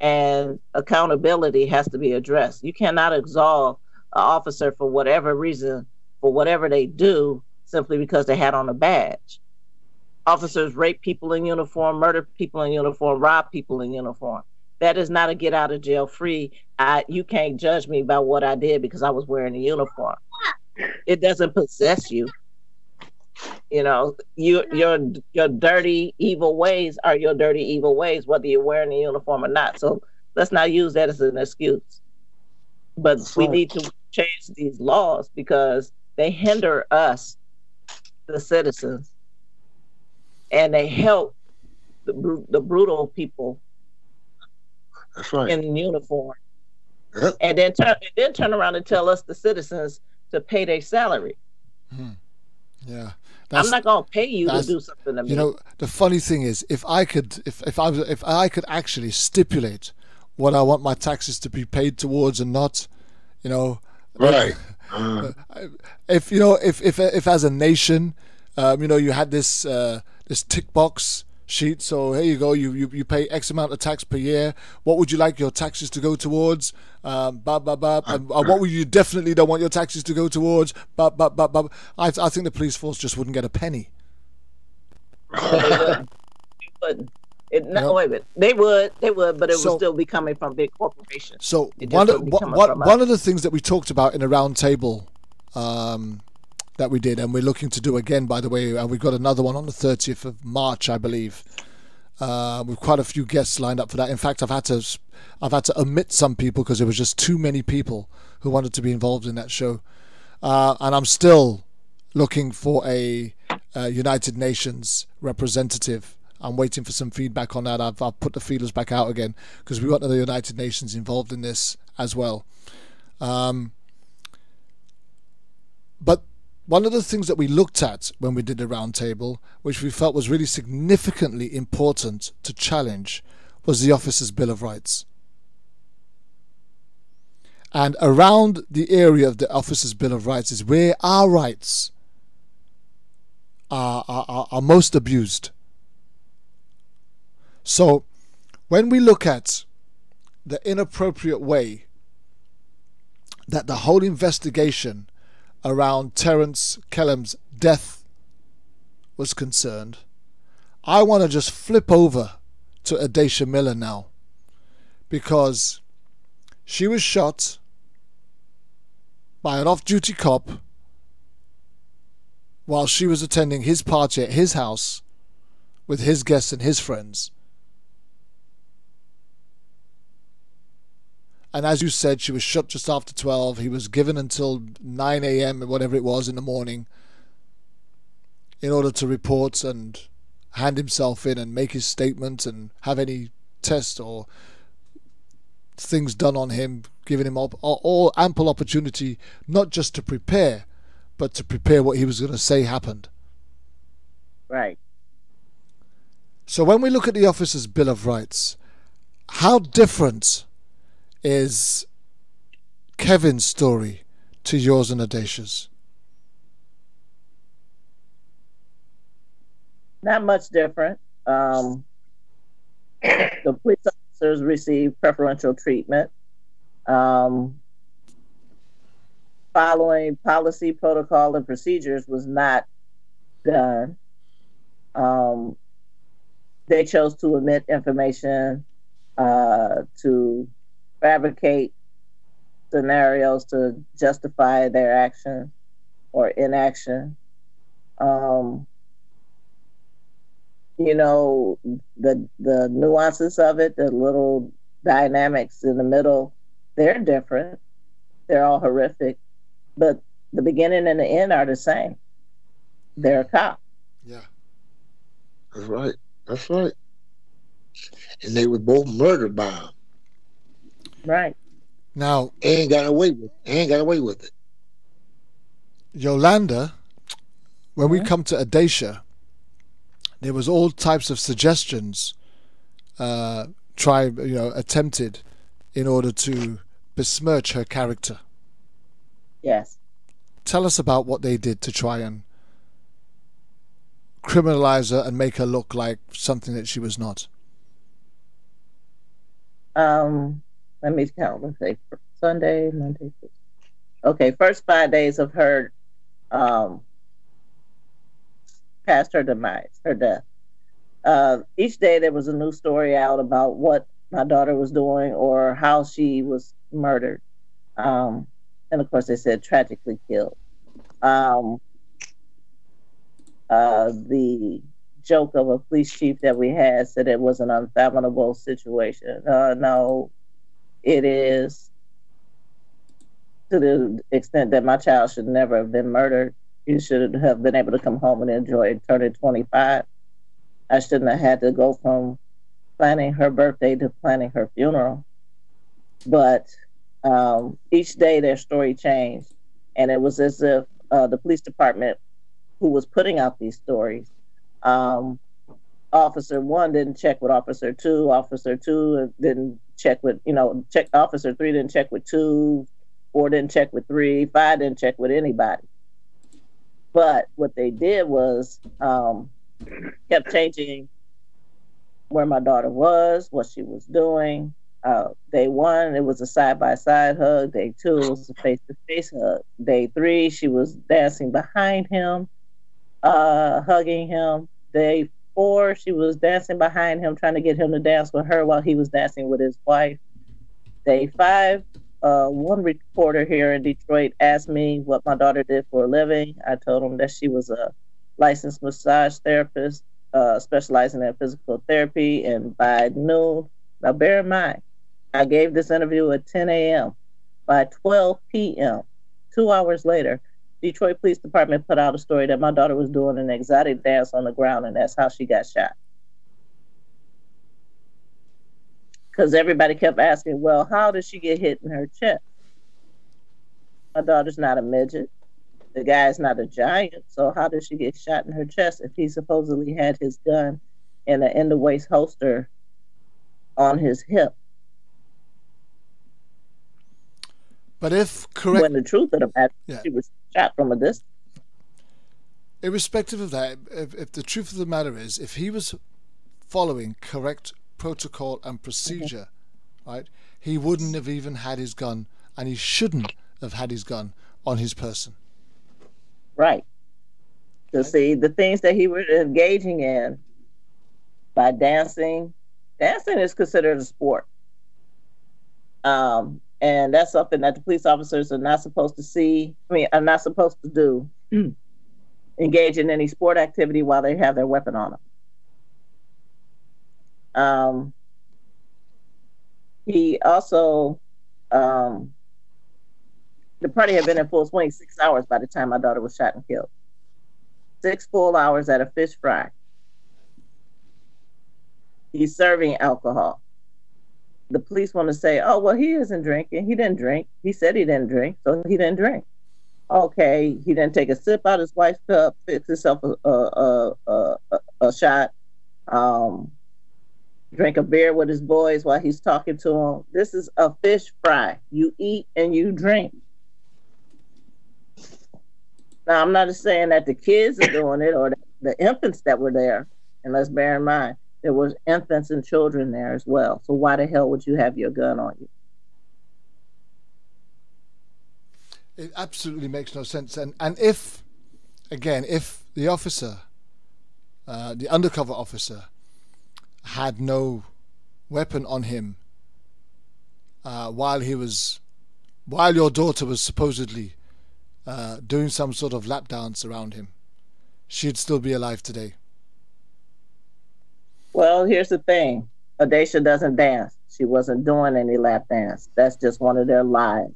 Speaker 10: and accountability has to be addressed. You cannot absolve an officer for whatever reason, for whatever they do, simply because they had on a badge. Officers rape people in uniform, murder people in uniform, rob people in uniform. That is not a get out of jail free. You can't judge me by what I did because I was wearing a uniform. It doesn't possess you. You know, your dirty, evil ways are your dirty, evil ways, whether you're wearing a uniform or not. So let's not use that as an excuse. But we need to change these laws because they hinder us, the citizens, and they help the brutal people.
Speaker 11: That's right.
Speaker 10: In uniform.
Speaker 11: Yep.
Speaker 10: And then turn around and tell us, the citizens, to pay their salary.
Speaker 5: Yeah.
Speaker 10: I'm not going to pay you to do something to me.
Speaker 5: You know, the funny thing is, if I could actually stipulate what I want my taxes to be paid towards and not, you know,
Speaker 11: right.
Speaker 5: If as a nation, you had this tick box sheet. So here you go. You pay X amount of tax per year. What would you like your taxes to go towards? And what would you definitely don't want your taxes to go towards? I think the police force just wouldn't get a penny.
Speaker 10: They wouldn't. They would, but it would still be coming from big corporations.
Speaker 5: So one of the things that we talked about in a round table that we did, and we're looking to do again, by the way, and we've got another one on the 30th of March, I believe, with quite a few guests lined up for that. In fact, I've had to omit some people because there was just too many people who wanted to be involved in that show. And I'm still looking for a United Nations representative. I'm waiting for some feedback on that. I've put the feelers back out again because we want the United Nations involved in this as well. But one of the things that we looked at when we did the roundtable, which we felt was really significantly important to challenge, was the Officers' Bill of Rights. And around the area of the Officers' Bill of Rights is where our rights are most abused. So when we look at the inappropriate way that the whole investigation around Terence Kellom's death was concerned, I want to just flip over to Adacia Miller now, because she was shot by an off-duty cop while she was attending his party at his house with his guests and his friends. And as you said, she was shot just after 12. He was given until 9 a.m. or whatever it was in the morning in order to report and hand himself in and make his statement and have any test or things done on him, giving him all ample opportunity not just to prepare, but to prepare what he was going to say happened.
Speaker 10: Right.
Speaker 5: So when we look at the Officers' Bill of Rights, how different is Kevin's story to yours and Adacia's?
Speaker 10: Not much different. The police officers received preferential treatment. Following policy, protocol, and procedures was not done. They chose to omit information, to fabricate scenarios to justify their action or inaction. You know, the nuances of it, the little dynamics in the middle, they're different. They're all horrific, but the beginning and the end are the same. They're a cop.
Speaker 11: Yeah. That's right. That's right. And they were both murdered by him.
Speaker 10: Right.
Speaker 5: Now,
Speaker 11: ain't got away with it.
Speaker 5: Yolanda, when we come to Adacia, there was all types of suggestions attempted in order to besmirch her character.
Speaker 10: Yes.
Speaker 5: Tell us about what they did to try and criminalize her and make her look like something that she was not.
Speaker 10: Let me count. Let's say Sunday, Monday, Tuesday. Okay, first 5 days of her past her demise, her death. Each day there was a new story out about what my daughter was doing or how she was murdered. And of course they said tragically killed. The joke of a police chief that we had said it was an unfathomable situation. No, it is, to the extent that my child should never have been murdered. You should have been able to come home and enjoy it, turning 25. I shouldn't have had to go from planning her birthday to planning her funeral. But each day their story changed. And it was as if the police department who was putting out these stories, Officer 1 didn't check with Officer 2, Officer 2 didn't check with, Officer 3 didn't check with 2, 4 didn't check with 3, 5 didn't check with anybody. But what they did was kept changing where my daughter was, what she was doing. Day 1, it was a side-by-side hug. Day 2, it was a face-to-face hug. Day 3, she was dancing behind him, hugging him. Day 4, she was dancing behind him, trying to get him to dance with her while he was dancing with his wife. Day 5, one reporter here in Detroit asked me what my daughter did for a living. I told him that she was a licensed massage therapist. specializing in physical therapy. And by noon, now bear in mind, I gave this interview at 10 a.m. By 12 p.m., 2 hours later, Detroit Police Department put out a story that my daughter was doing an exotic dance on the ground, and that's how she got shot. Because everybody kept asking, well, how did she get hit in her chest? My daughter's not a midget. The guy's not a giant. So how did she get shot in her chest if he supposedly had his gun in an in-the-waist holster on his hip?
Speaker 5: But if correct,
Speaker 10: when the truth of the matter, she was shot from a distance.
Speaker 5: Irrespective of that, if the truth of the matter is, if he was following correct protocol and procedure, right, he wouldn't have even had his gun, and he shouldn't have had his gun on his person.
Speaker 10: Right. To see the things that he was engaging in by dancing. Dancing is considered a sport. And that's something that the police officers are not supposed to see. Are not supposed to do. Engage in any sport activity while they have their weapon on them. He also, the party had been in full swing 6 hours by the time my daughter was shot and killed. 6 full hours at a fish fry. He's serving alcohol. The police want to say, oh, well, he isn't drinking. He didn't drink. He said he didn't drink, so he didn't drink. Okay, he didn't take a sip out of his wife's cup, fix himself a shot, drink a beer with his boys while he's talking to them. This is a fish fry. You eat and you drink. Now, I'm not just saying that the kids are doing it or the infants that were there. And let's bear in mind, there was infants and children there as well. So why the hell would you have your gun on you?
Speaker 5: It absolutely makes no sense. And if, again, if the officer, the undercover officer, had no weapon on him while your daughter was supposedly doing some sort of lap dance around him, she'd still be alive today.
Speaker 10: Well, here's the thing. Adacia doesn't dance. She wasn't doing any lap dance. That's just one of their lies.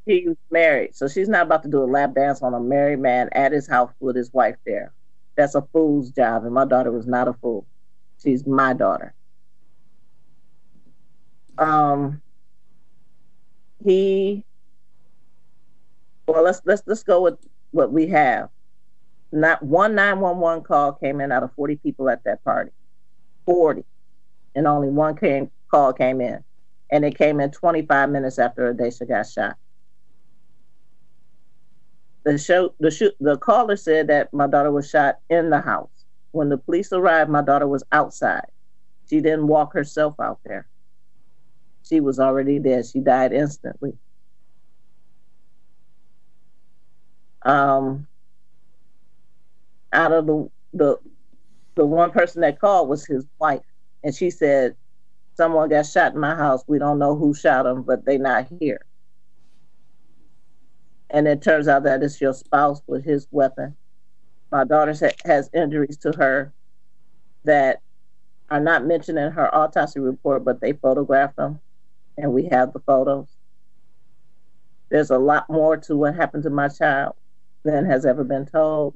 Speaker 10: He was married, so she's not about to do a lap dance on a married man at his house with his wife there. That's a fool's job, and my daughter was not a fool. She's my daughter. Let's go with what we have. Not one 911 call came in out of 40 people at that party. 40. And only one call came in. And it came in 25 minutes after Adacia got shot. The caller said that my daughter was shot in the house. When the police arrived, my daughter was outside. She didn't walk herself out there. She was already dead. She died instantly. Out of the one person that called was his wife, and she said, someone got shot in my house. We don't know who shot him, but they're not here. And it turns out that it's your spouse with his weapon. My daughter has injuries to her that are not mentioned in her autopsy report, but they photographed them, and we have the photos. There's a lot more to what happened to my child than has ever been told.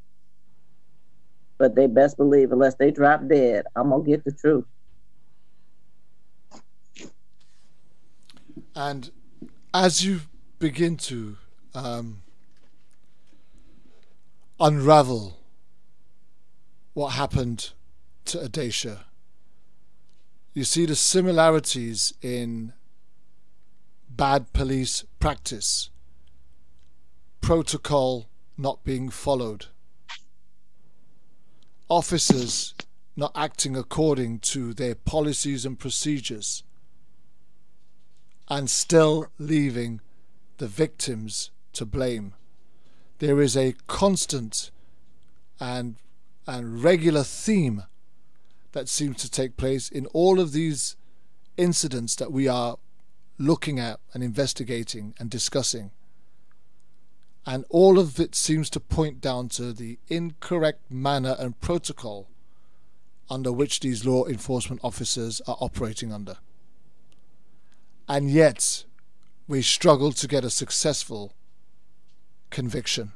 Speaker 10: But they best believe, unless they drop dead, I'm going to get the truth.
Speaker 5: And as you begin to unravel what happened to Adacia, you see the similarities in bad police practice, protocol not being followed, officers not acting according to their policies and procedures, and still leaving the victims to blame. There is a constant and regular theme that seems to take place in all of these incidents that we are looking at and investigating and discussing. And all of it seems to point down to the incorrect manner and protocol under which these law enforcement officers are operating under. And yet, we struggle to get a successful conviction.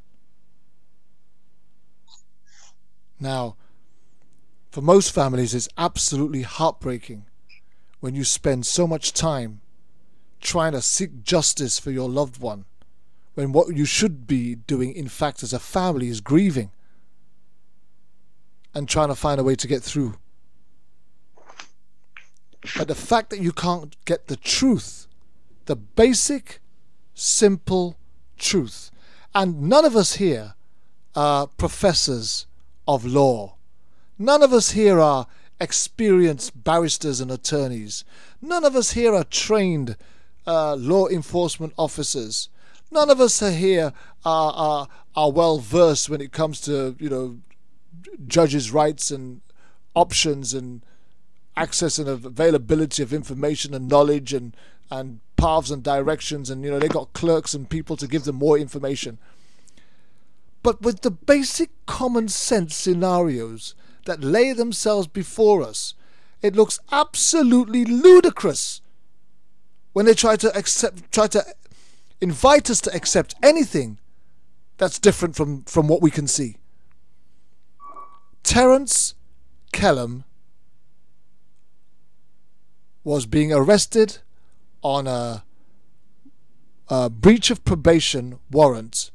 Speaker 5: Now, for most families, it's absolutely heartbreaking when you spend so much time trying to seek justice for your loved one, when what you should be doing, in fact, as a family is grieving and trying to find a way to get through. But the fact that you can't get the truth, the basic, simple truth, and none of us here are professors of law. None of us here are experienced barristers and attorneys. None of us here are trained law enforcement officers. None of us here are well versed when it comes to, judges' rights and options and access and availability of information and knowledge and paths and directions, and they got clerks and people to give them more information. But with the basic common sense scenarios that lay themselves before us, it looks absolutely ludicrous when they try to invite us to accept anything that's different from what we can see. Terence Kellom was being arrested on a breach of probation warrant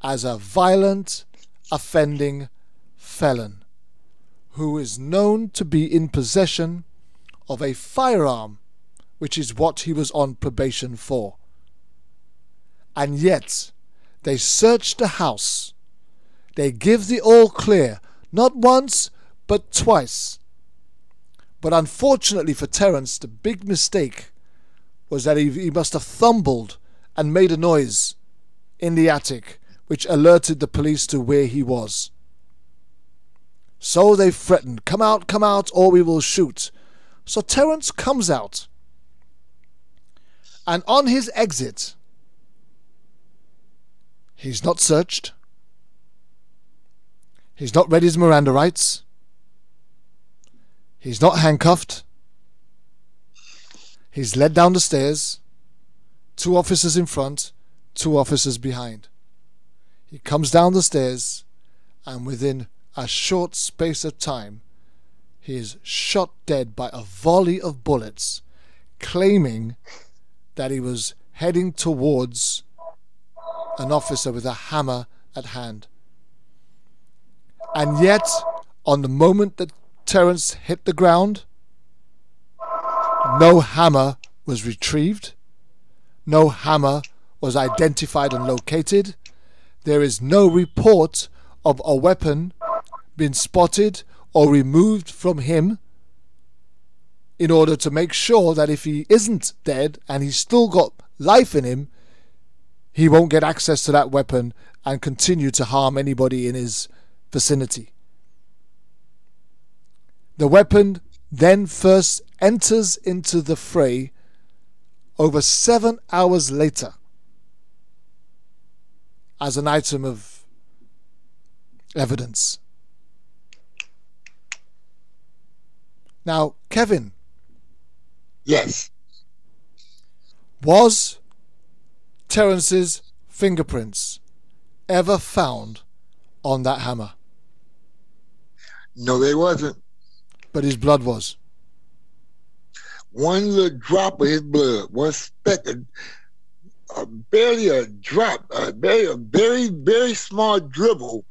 Speaker 5: as a violent, offending felon who is known to be in possession of a firearm, which is what he was on probation for. And yet, they search the house. They give the all clear, not once, but twice. But unfortunately for Terence, the big mistake was that he must have fumbled and made a noise in the attic, which alerted the police to where he was. So they threatened, come out, or we will shoot. So Terence comes out. And on his exit, he's not searched. He's not read his Miranda rights. He's not handcuffed. He's led down the stairs. 2 officers in front, 2 officers behind. He comes down the stairs, and within a short space of time, he is shot dead by a volley of bullets, claiming that he was heading towards an officer with a hammer at hand. And yet, on the moment that Terence hit the ground, no hammer was retrieved. No hammer was identified and located. There is no report of a weapon being spotted or removed from him in order to make sure that if he isn't dead and he's still got life in him, he won't get access to that weapon and continue to harm anybody in his vicinity. The weapon then first enters into the fray over 7 hours later as an item of evidence. Now, Kevin.
Speaker 11: Yes.
Speaker 5: Was Terence's fingerprints ever found on that hammer?
Speaker 11: No, they wasn't.
Speaker 5: But his blood was.
Speaker 11: One little drop of his blood, one speck, barely a drop, a very, very small dribble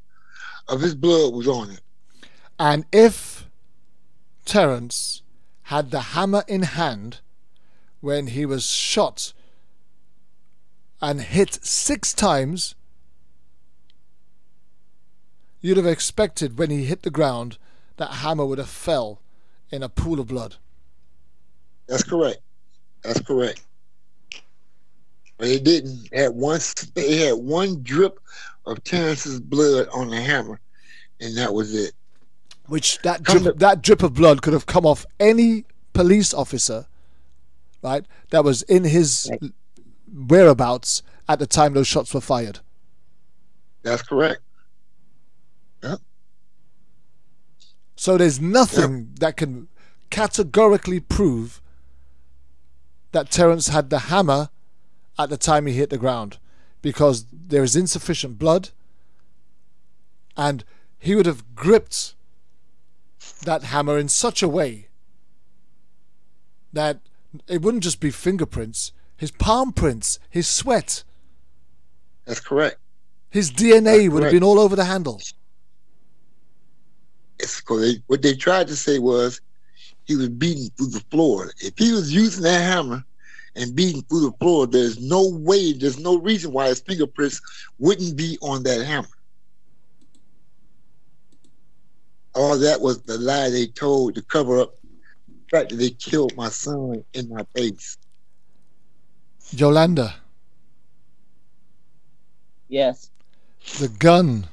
Speaker 11: of his blood was on it.
Speaker 5: And if Terence had the hammer in hand when he was shot and hit 6 times, you'd have expected when he hit the ground that hammer would have fell in a pool of blood.
Speaker 11: That's correct. That's correct. But it didn't. It had one drip of Terence's blood on the hammer, and that was it.
Speaker 5: Which that drip of blood could have come off any police officer, right, that was in his whereabouts at the time those shots were fired.
Speaker 11: That's correct. Yep.
Speaker 5: So there's nothing that can categorically prove that Terence had the hammer at the time he hit the ground, because there is insufficient blood, and he would have gripped that hammer in such a way that it wouldn't just be fingerprints, his palm prints, his sweat.
Speaker 11: That's correct.
Speaker 5: His DNA
Speaker 11: That's
Speaker 5: would have
Speaker 11: correct.
Speaker 5: been all over the handle.
Speaker 11: It's what they tried to say was he was beaten through the floor. If he was using that hammer and beating through the floor, there's no way, there's no reason why his fingerprints wouldn't be on that hammer. All that was the lie they told to cover up the fact that they killed my son in my face.
Speaker 5: Yolanda,
Speaker 10: Yes.
Speaker 5: the gun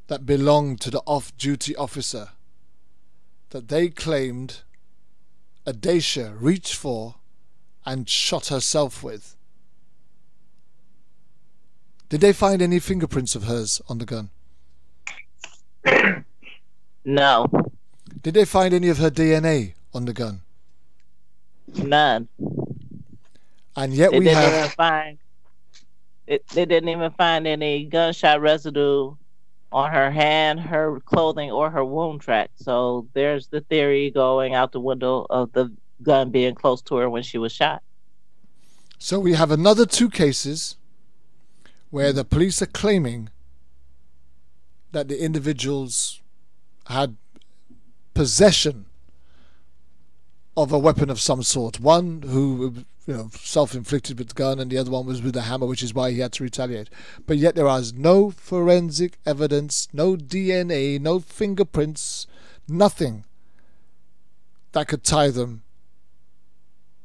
Speaker 5: that belonged to the off-duty officer that they claimed Adacia reached for and shot herself with. Did they find any fingerprints of hers on the gun?
Speaker 10: No.
Speaker 5: Did they find any of her DNA on the gun?
Speaker 10: None.
Speaker 5: And yet
Speaker 10: They
Speaker 5: we
Speaker 10: didn't
Speaker 5: have...
Speaker 10: even find. They didn't even find any gunshot residue on her hand, her clothing, or her wound track. So there's the theory going out the window of the gun being close to her when she was shot.
Speaker 5: So we have another 2 cases where the police are claiming that the individuals had possession of a weapon of some sort. One who, self-inflicted with the gun, and the other one was with a hammer, which is why he had to retaliate. But yet there is no forensic evidence, no DNA, no fingerprints, nothing that could tie them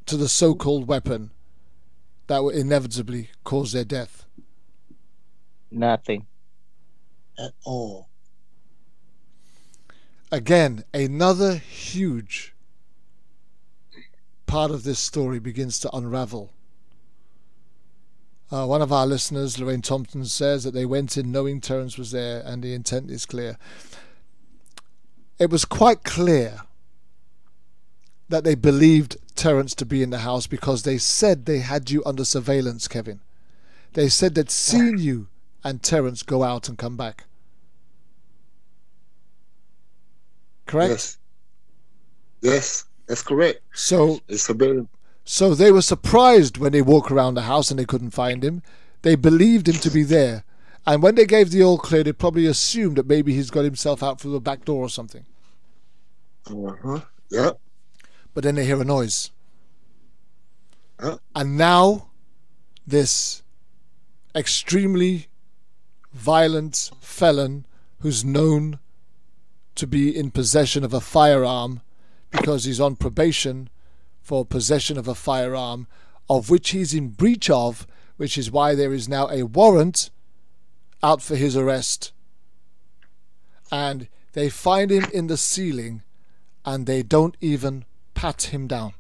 Speaker 5: to the so-called weapon that would inevitably cause their death.
Speaker 10: Nothing.
Speaker 11: At all.
Speaker 5: Again, another huge part of this story begins to unravel. One of our listeners, Lorraine Thompson, says that they went in knowing Terence was there and the intent is clear. It was quite clear that they believed Terence to be in the house because they said they had you under surveillance, Kevin. They said they'd seen you and Terence go out and come back. Correct?
Speaker 11: Yes. Yes, that's correct.
Speaker 5: So
Speaker 11: it's surveillance.
Speaker 5: So they were surprised when they walked around the house and they couldn't find him. They believed him to be there. And when they gave the all clear, they probably assumed that maybe he's got himself out through the back door or something.
Speaker 11: Uh-huh. Yep.
Speaker 5: But then they hear a noise.
Speaker 11: Yep.
Speaker 5: And now this extremely violent felon who's known to be in possession of a firearm because he's on probation for possession of a firearm of which he's in breach of, which is why there is now a warrant out for his arrest. And they find him in the ceiling and they don't even pat him down.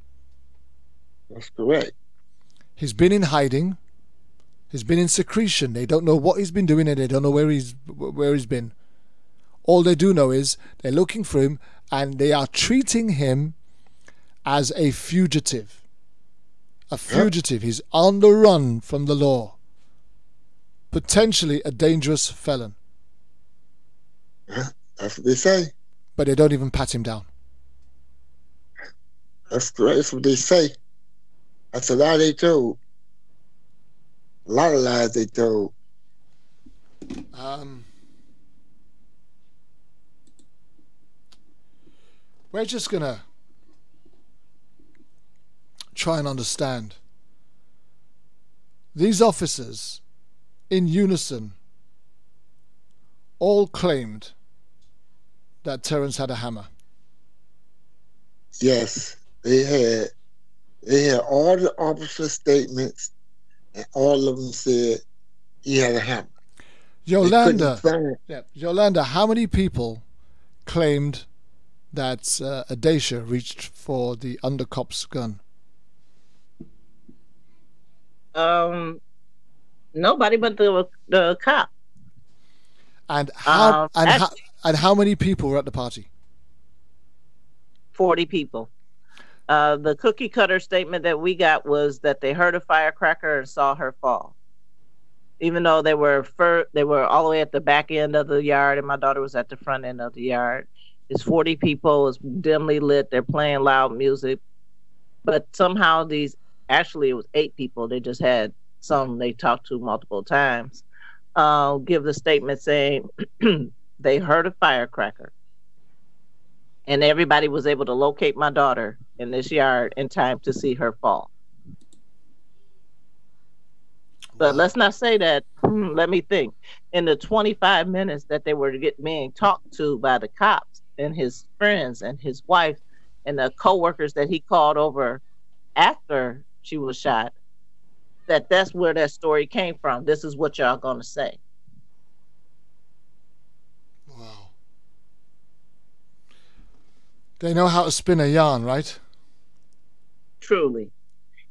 Speaker 11: That's correct.
Speaker 5: He's been in hiding. He's been in secretion. They don't know what he's been doing and they don't know where he's been. All they do know is they're looking for him and they are treating him as a fugitive. A fugitive. He's on the run from the law. Potentially a dangerous felon.
Speaker 11: That's what they say.
Speaker 5: But they don't even pat him down.
Speaker 11: That's correct. That's what they say. That's a lie they told. A lot of lies they told.
Speaker 5: We're just going to try and understand. These officers, in unison, all claimed that Terence had a hammer.
Speaker 11: Yes, they had all the officer statements, and all of them said he had a hammer.
Speaker 5: Yolanda, how many people claimed that Adacia reached for the undercop's gun?
Speaker 10: Nobody but the cop.
Speaker 5: And how many people were at the party?
Speaker 10: 40 people. The cookie cutter statement that we got was that they heard a firecracker and saw her fall. Even though they were all the way at the back end of the yard and my daughter was at the front end of the yard. It's 40 people, it's dimly lit, they're playing loud music. But somehow it was 8 people. They just had some they talked to multiple times. Give the statement saying they heard a firecracker. And everybody was able to locate my daughter in this yard in time to see her fall. But let's not say that. Let me think. In the 25 minutes that they were being talked to by the cops and his friends and his wife and the co-workers that he called over after she was shot, that's where that story came from. This is what y'all gonna say.
Speaker 5: Wow. They know how to spin a yarn, right?
Speaker 10: Truly.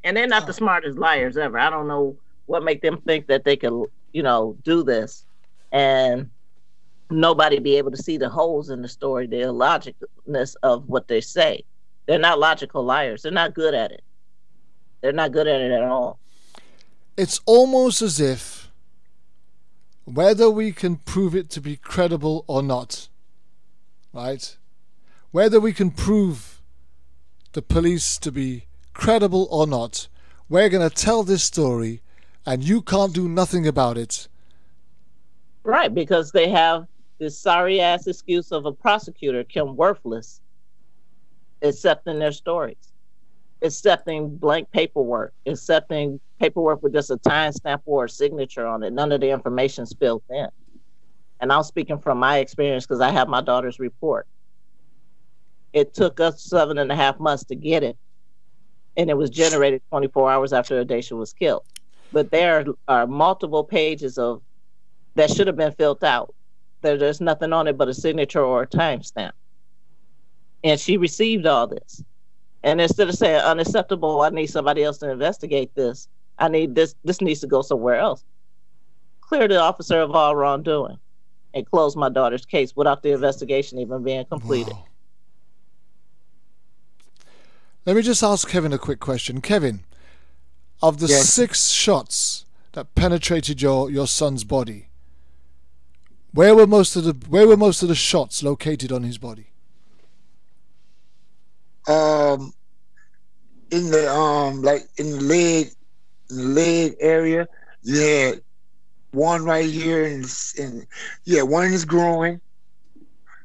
Speaker 10: And they're not the smartest liars ever. I don't know what make them think that they can, do this and nobody be able to see the holes in the story, the illogicalness of what they say. They're not logical liars. They're not good at it. They're not good at it at all.
Speaker 5: It's almost as if whether we can prove it to be credible or not, right? Whether we can prove the police to be credible or not, we're going to tell this story and you can't do nothing about it.
Speaker 10: Right, because they have this sorry-ass excuse of a prosecutor, Kim Worthless, accepting their stories, accepting blank paperwork, accepting paperwork with just a timestamp or a signature on it. None of the information spilled in. And I'm speaking from my experience because I have my daughter's report. It took us 7.5 months to get it, and it was generated 24 hours after Adacia was killed. But there are multiple pages that should have been filled out. There's nothing on it but a signature or a timestamp. And she received all this. And instead of saying unacceptable, I need somebody else to investigate this. I need this needs to go somewhere else. Clear the officer of all wrongdoing and close my daughter's case without the investigation even being completed.
Speaker 5: Wow. Let me just ask Kevin a quick question. Kevin, of the 6 shots that penetrated your son's body, where were most of the shots located on his body?
Speaker 11: In the leg area, you had one right here one in his groin,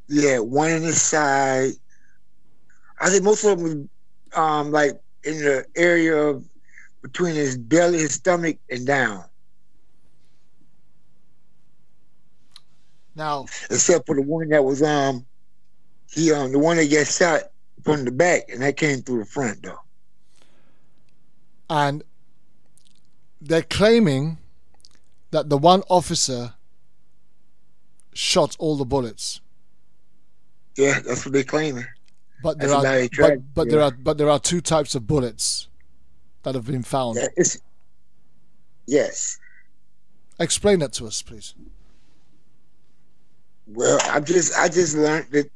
Speaker 11: you had one in his side. I think most of them in the area between his belly, his stomach, and down.
Speaker 5: Now,
Speaker 11: except for the one that was the one that got shot from the back, and that came through the front though.
Speaker 5: And they're claiming that the one officer shot all the bullets.
Speaker 11: Yeah, that's what they're claiming.
Speaker 5: But there are 2 types of bullets that have been found.
Speaker 11: Yes.
Speaker 5: Explain that to us, please.
Speaker 11: Well, I just learned that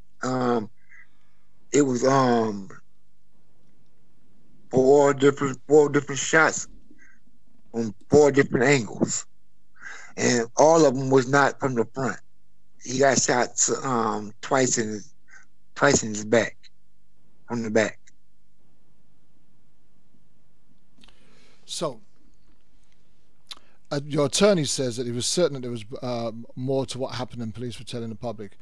Speaker 11: it was 4 different shots on 4 different angles, and all of them was not from the front. He got shot twice in his back, from the back.
Speaker 5: So, your attorney says that he was certain that there was more to what happened than police were telling the public.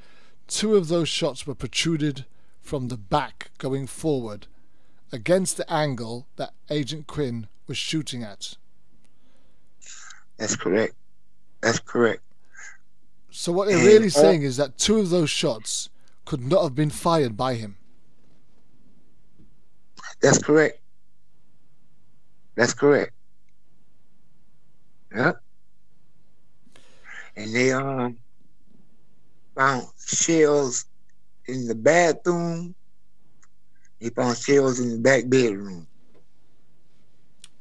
Speaker 5: 2 of those shots were protruded from the back going forward against the angle that Agent Quinn was shooting at.
Speaker 11: That's correct.
Speaker 5: So what they're really saying is that 2 of those shots could not have been fired by him.
Speaker 11: That's correct. Yeah. And they found shells in the bathroom. They found shells in the back bedroom.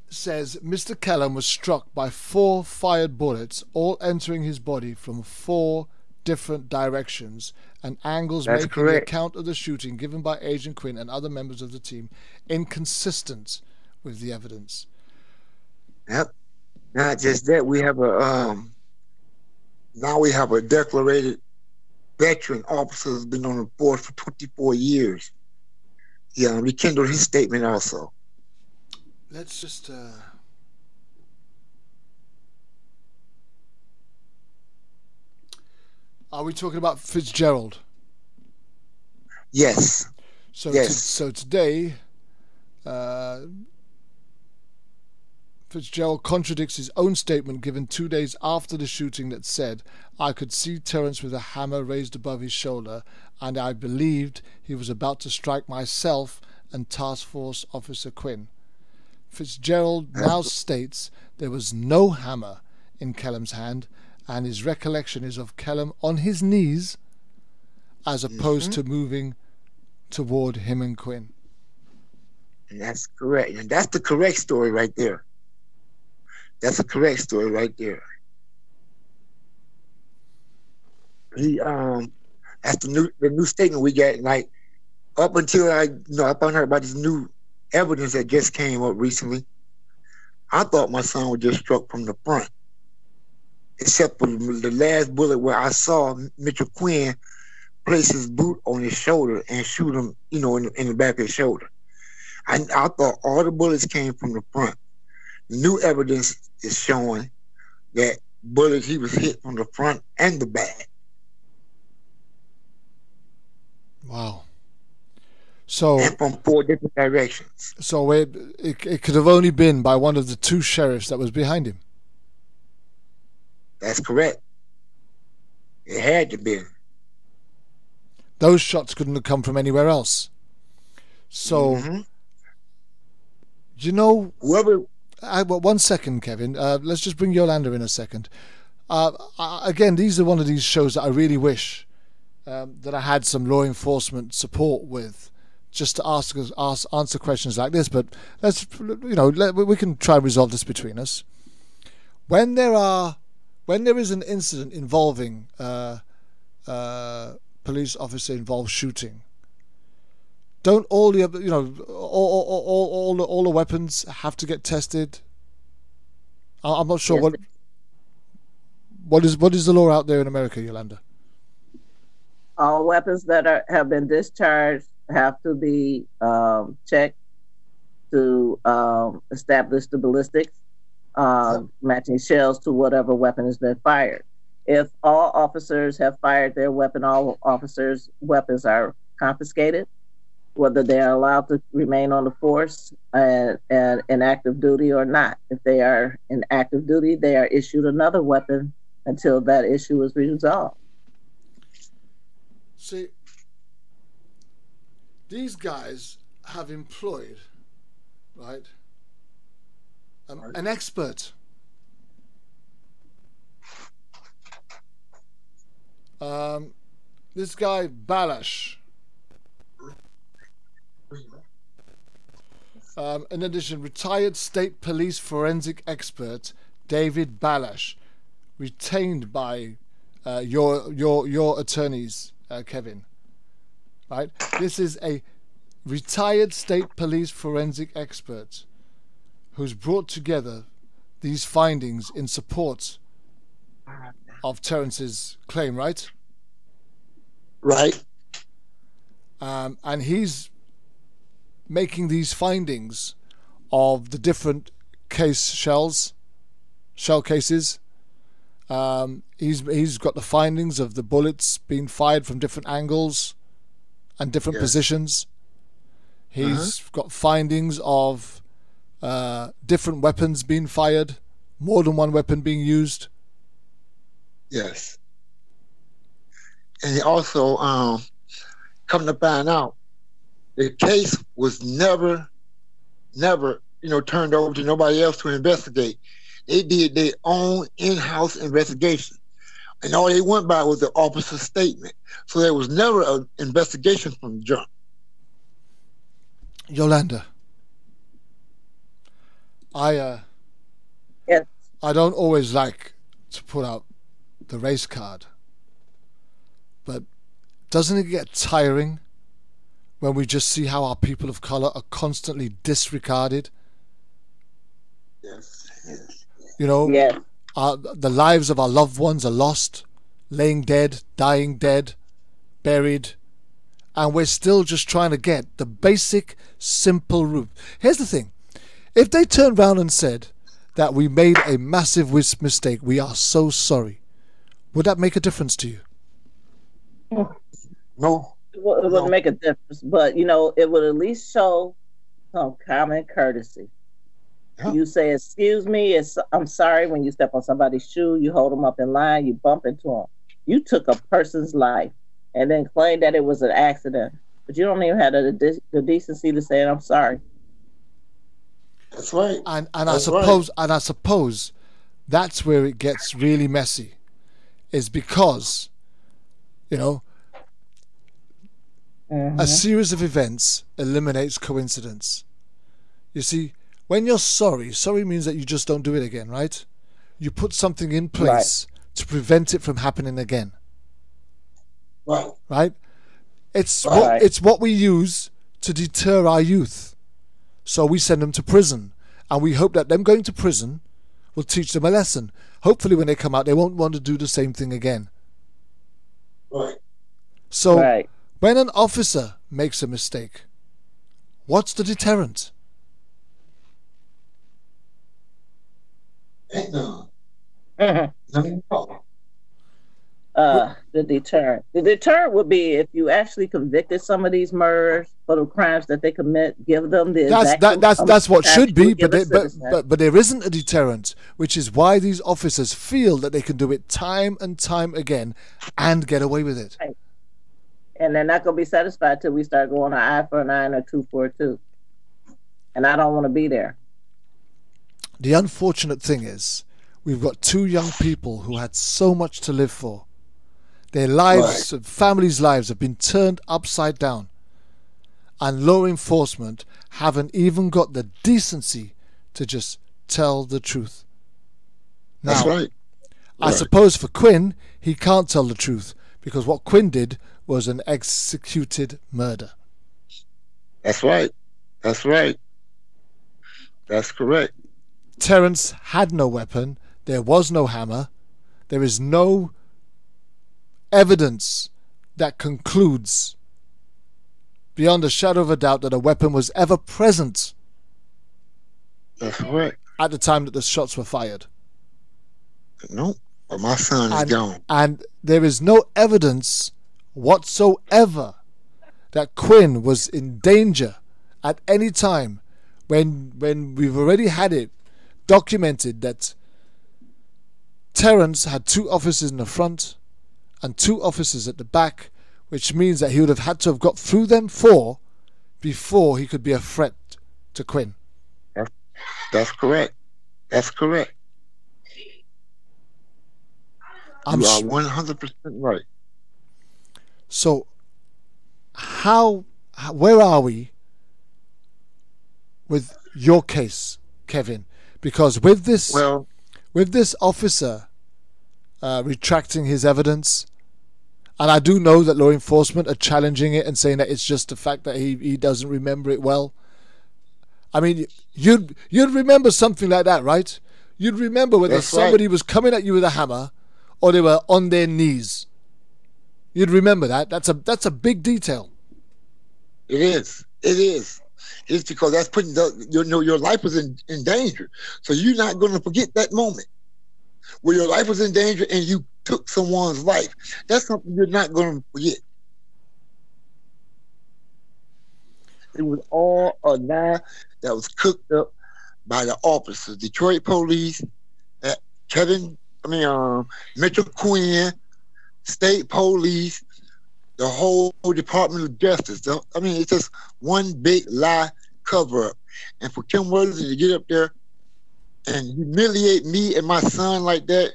Speaker 5: Says Mr. Kellom was struck by 4 fired bullets, all entering his body from 4 different directions and angles,
Speaker 11: That's
Speaker 5: making
Speaker 11: correct.
Speaker 5: the account of the shooting given by Agent Quinn and other members of the team inconsistent with the evidence.
Speaker 11: Yep. Not just that, we have a now we have a declarated veteran officer who's been on the force for 24 years. Yeah, rekindled his statement also.
Speaker 5: Let's just are we talking about Fitzgerald?
Speaker 11: Yes.
Speaker 5: So
Speaker 11: yes.
Speaker 5: So today, Fitzgerald contradicts his own statement given 2 days after the shooting that said, "I could see Terence with a hammer raised above his shoulder, and I believed he was about to strike myself and Task Force Officer Quinn." Fitzgerald now states there was no hammer in Kellom's hand, and his recollection is of Kellom on his knees as opposed to moving toward him and Quinn.
Speaker 11: And that's correct. And that's the correct story right there. That's a correct story right there. He that's the new statement we got. Like up until I found out about this new evidence that just came up recently, I thought my son was just struck from the front, except for the last bullet where I saw Mitchell Quinn place his boot on his shoulder and shoot him, in the back of his shoulder. I thought all the bullets came from the front. New evidence is showing that bullets he was hit from the front and the back.
Speaker 5: Wow. So,
Speaker 11: and from 4 different directions.
Speaker 5: So it could have only been by one of the 2 sheriffs that was behind him.
Speaker 11: That's correct. It had to be.
Speaker 5: Those shots couldn't have come from anywhere else. So,
Speaker 11: whoever.
Speaker 5: One second, Kevin. Let's just bring Yolanda in a second. Again, these are one of these shows that I really wish that I had some law enforcement support with, just to answer questions like this. But we can try and resolve this between us. When there is an incident involving police officer involved shooting, don't all the other, all the weapons have to get tested? I'm not sure what is the law out there in America, Yolanda?
Speaker 10: All weapons that have been discharged have to be checked to establish the ballistics, matching shells to whatever weapon has been fired. If all officers have fired their weapon, all officers' weapons are confiscated, whether they are allowed to remain on the force and in active duty or not. If they are in active duty, they are issued another weapon until that issue is resolved.
Speaker 5: See, these guys have employed, right, an expert. This guy Balash. In addition, retired state police forensic expert David Balash, retained by your attorneys, Kevin. Right? This is a retired state police forensic expert who's brought together these findings in support of Terence's claim, right?
Speaker 11: Right.
Speaker 5: And he's making these findings of the different shell cases. He's got the findings of the bullets being fired from different angles and different positions. He's got findings of different weapons being fired, more than one weapon being used.
Speaker 11: Yes. And he also come to find out the case was never, turned over to nobody else to investigate. They did their own in-house investigation. And all they went by was the officer's statement. So there was never an investigation from the jump.
Speaker 5: Yolanda, I don't always like to put out the race card, but doesn't it get tiring when we just see how our people of color are constantly disregarded?
Speaker 11: Yes.
Speaker 5: You know,
Speaker 10: Yes.
Speaker 5: the lives of our loved ones are lost, laying dead, dying dead, buried, and we're still just trying to get the basic, simple route. Here's the thing. If they turned around and said that we made a massive mistake, we are so sorry, would that make a difference to you?
Speaker 11: No.
Speaker 10: It wouldn't make a difference, but you know, it would at least show some common courtesy.
Speaker 11: Yeah.
Speaker 10: You say, "Excuse me, I'm sorry." When you step on somebody's shoe, you hold them up in line, you bump into them. You took a person's life and then claim that it was an accident, but you don't even have the decency to say, "I'm sorry."
Speaker 11: That's right.
Speaker 5: And
Speaker 11: That's
Speaker 5: I suppose that's where it gets really messy, is because, you know, a series of events eliminates coincidence. You see, when you're sorry means that you just don't do it again, right? You put something in place to prevent it from happening again.
Speaker 11: Right.
Speaker 5: Right? It's
Speaker 11: Right.
Speaker 5: it's what we use to deter our youth. So we send them to prison, and we hope that them going to prison will teach them a lesson. Hopefully when they come out, they won't want to do the same thing again.
Speaker 11: Right.
Speaker 5: So when an officer makes a mistake, what's the deterrent?
Speaker 11: Ain't none.
Speaker 10: The deterrent. The deterrent would be if you actually convicted some of these murderers for the crimes that they commit. Give them the
Speaker 5: that's what should be, but
Speaker 10: but
Speaker 5: there isn't a deterrent, which is why these officers feel that they can do it time and time again and get away with it.
Speaker 10: Right. And they're not going to be satisfied till we start going an eye for an eye and a tooth for a tooth. And I don't want to be there.
Speaker 5: The unfortunate thing is, we've got two young people who had so much to live for. Their lives, families' lives have been turned upside down. And law enforcement haven't even got the decency to just tell the truth. Now,
Speaker 11: That's right.
Speaker 5: I suppose for Quinn, he can't tell the truth because what Quinn did was an executed murder.
Speaker 11: That's right. That's right. That's correct.
Speaker 5: Terence had no weapon. There was no hammer. There is no evidence that concludes beyond a shadow of a doubt that a weapon was ever present.
Speaker 11: That's correct.
Speaker 5: At the time that the shots were fired.
Speaker 11: No, but my son is gone.
Speaker 5: And there is no evidence whatsoever that Quinn was in danger at any time when we've already had it documented that Terence had two officers in the front and two officers at the back, which means that he would have had to have got through them four before he could be a threat to Quinn.
Speaker 11: That's correct. That's correct. You are 100% right.
Speaker 5: So, where are we with your case, Kevin? Because with this officer retracting his evidence, and I do know that law enforcement are challenging it and saying that it's just the fact that he doesn't remember it well. I mean, you'd remember something like that, right? You'd remember whether somebody was coming at you with a hammer or they were on their knees. You'd remember that. That's a big detail.
Speaker 11: It is. It is. It's because that's putting your life was in danger. So you're not going to forget that moment where your life was in danger and you took someone's life. That's something you're not going to forget. It was all a lie that was cooked up by the officers, Detroit police, Metro Quinn, state police, the whole Department of Justice. I mean, it's just one big lie cover-up. And for Kim Worthington to get up there and humiliate me and my son like that,